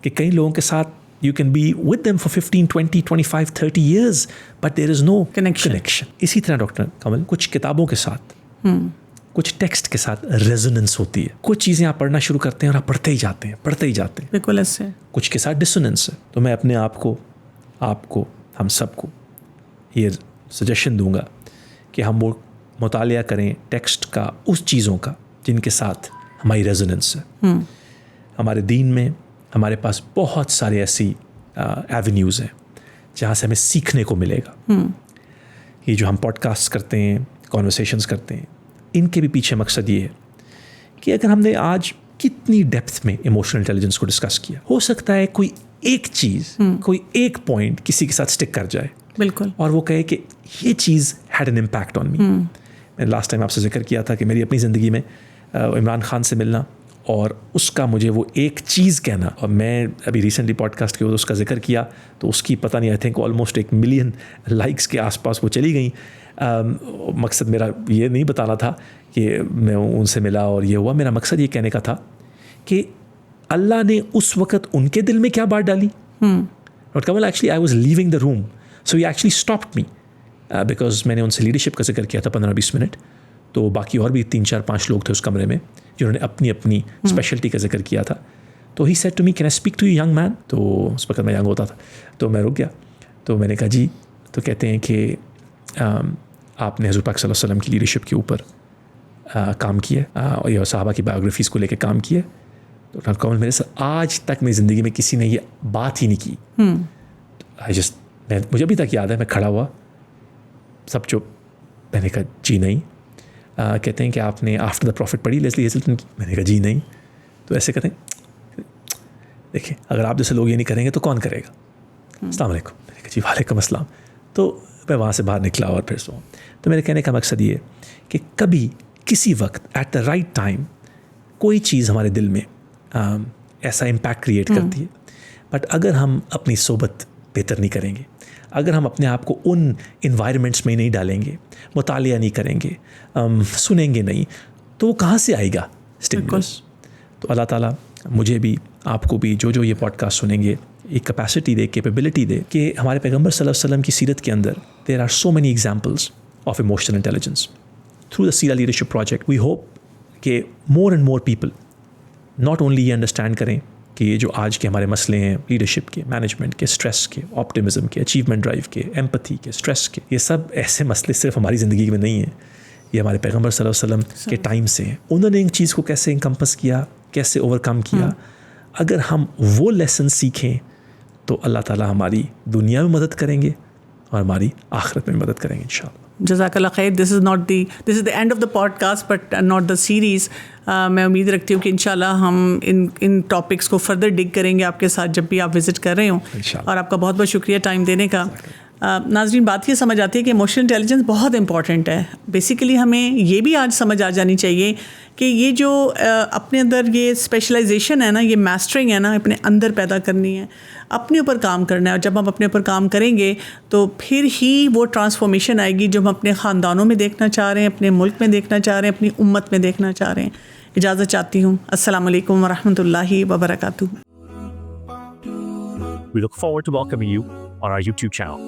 कि कई लोगों के साथ you can be with them for 15, 20, 25, 30 years, but there is no connection. इसी तरह डॉक्टर कमल कुछ किताबों के साथ, कुछ टेक्स्ट के साथ रेजोनेंस होती है। कुछ चीज़ें आप पढ़ना शुरू करते हैं और आप पढ़ते ही जाते हैं।
बिल्कुल ऐसे।
कुछ के साथ डिसोनेंस है। तो मैं अपने आपको, हम सबको ये सजेशन दूंगा कि हम वो मुतालिया करें टेक्स्ट का, उस चीज़ों का जिनके साथ हमारी रेजोनेंस है। हमारे दीन में हमारे पास बहुत सारे ऐसी एवेन्यूज़ हैं जहाँ से हमें सीखने को मिलेगा। ये जो हम पॉडकास्ट करते हैं, कॉन्वर्सेशंस करते हैं, इनके भी पीछे मकसद ये है कि अगर हमने आज कितनी डेप्थ में इमोशनल इंटेलिजेंस को डिस्कस किया, हो सकता है कोई एक चीज़, कोई एक पॉइंट किसी के साथ स्टिक कर जाए,
बिल्कुल,
और वो कहे कि ये चीज़ had an impact on me. मैंने लास्ट टाइम आपसे जिक्र किया था कि मेरी अपनी ज़िंदगी में इमरान खान से मिलना और उसका मुझे वो एक चीज़ कहना, और मैं अभी रिसेंटली पॉडकास्ट के बाद उसका जिक्र किया तो उसकी पता नहीं, I think almost 1 million likes के आसपास वो चली गई। मकसद मेरा ये नहीं बताना था कि मैं उनसे मिला और ये हुआ, मेरा मकसद ये कहने का था कि अल्लाह ने उस वक़्त उनके दिल में क्या बात डाली। और Kamal, actually I was leaving the room, so he actually stopped me because मैंने उनसे लीडरशिप का जिक्र किया था 15-20 मिनट, तो बाकी और भी 3-4-5 लोग थे उस कमरे में जिन्होंने अपनी अपनी स्पेशलिटी का जिक्र किया था। तो he said to me, can I speak to you young man? तो उस वक्त मैं यंग होता था, तो मैं रुक गया। तो मैंने कहा जी। तो कहते हैं कि आपने हुज़ूर पाक सल्लल्लाहु अलैहि वसल्लम की लीडरशिप के ऊपर काम किया और ये सहाबा की बायोग्राफीज़ को लेकर काम किया। तो डॉक्टर कमल, मेरे से आज तक मेरी ज़िंदगी में किसी ने ये बात ही नहीं की। मुझे अभी तक याद है, मैं खड़ा हुआ, सब चुप। मैंने कहा जी नहीं। कहते हैं कि आपने आफ्टर द प्रॉफिट पढ़ी लेस्ली हेज़ल्टन की? मैंने कहा जी नहीं। तो ऐसे कहते हैं, देखिए अगर आप जैसे लोग ये नहीं करेंगे तो कौन करेगा? अस्सलाम वालेकुम। मैंने कहा जी वालेकुम अस्सलाम। तो मैं वहाँ से बाहर निकला और फिर सो। तो मेरे कहने का मकसद ये कि कभी किसी वक्त एट द राइट टाइम कोई चीज़ हमारे दिल में ऐसा इम्पैक्ट क्रिएट करती है, बट अगर हम अपनी सोबत बेहतर नहीं करेंगे, अगर हम अपने आप को उन इन्वायरमेंट्स में नहीं डालेंगे, मुतालिया नहीं करेंगे, सुनेंगे नहीं, तो वो कहाँ से आएगा स्टिमुलस? तो अल्लाह ताला मुझे भी, आपको भी, जो ये पॉडकास्ट सुनेंगे, एक कैपेसिटी दे, कैपेबिलिटी दे कि हमारे पैगंबर सल्लल्लाहु अलैहि वसल्लम की सीरत के अंदर there are so many examples of emotional intelligence. Through the Seerah leadership project we hope कि more and more people not only ये अंडरस्टैंड करें कि ये जो आज के हमारे मसले हैं लीडरशिप के, मैनेजमेंट के, स्ट्रेस के, ऑप्टिमिज्म के, अचीवमेंट ड्राइव के, एम्पैथी के, स्ट्रेस के, ये सब ऐसे मसले सिर्फ हमारी ज़िंदगी में नहीं है, ये हमारे पैगंबर सल्लल्लाहु अलैहि वसल्लम के टाइम से हैं। उन्होंने इन चीज़ को कैसे इनकम्पस किया, कैसे ओवरकम किया, अगर हम वो लेसन सीखें तो अल्लाह ताला हमारी दुनिया में मदद करेंगे और हमारी आखिरत में मदद करेंगे इंशाअल्लाह।
जज़ाकल्लाह खैर। This is the end of the podcast but not the series. मैं उम्मीद रखती हूँ कि इंशाल्लाह हम इन टॉपिक्स को फर्दर डिग करेंगे आपके साथ जब भी आप विज़िट कर रहे हों। और आपका बहुत बहुत शुक्रिया टाइम देने का। नाज़रीन, बात ये समझ आती है कि इमोशनल इंटेलिजेंस बहुत इंपॉर्टेंट है। बेसिकली हमें ये भी आज समझ आ जानी चाहिए कि ये जो अपने अंदर ये स्पेशलाइजेशन है ना, ये मास्टरिंग है ना, अपने अंदर पैदा करनी है, अपने ऊपर काम करना है। और जब हम अपने ऊपर काम करेंगे तो फिर ही वो ट्रांसफॉर्मेशन आएगी जो हम अपने ख़ानदानों में देखना चाह रहे हैं, अपने मुल्क में देखना चाह रहे हैं, अपनी उम्मत में देखना चाह रहे हैं। इजाज़त चाहती हूँ। अस्सलाम वालेकुम व रहमतुल्लाहि व बरकातुहू।
We look forward to welcoming you on our YouTube channel.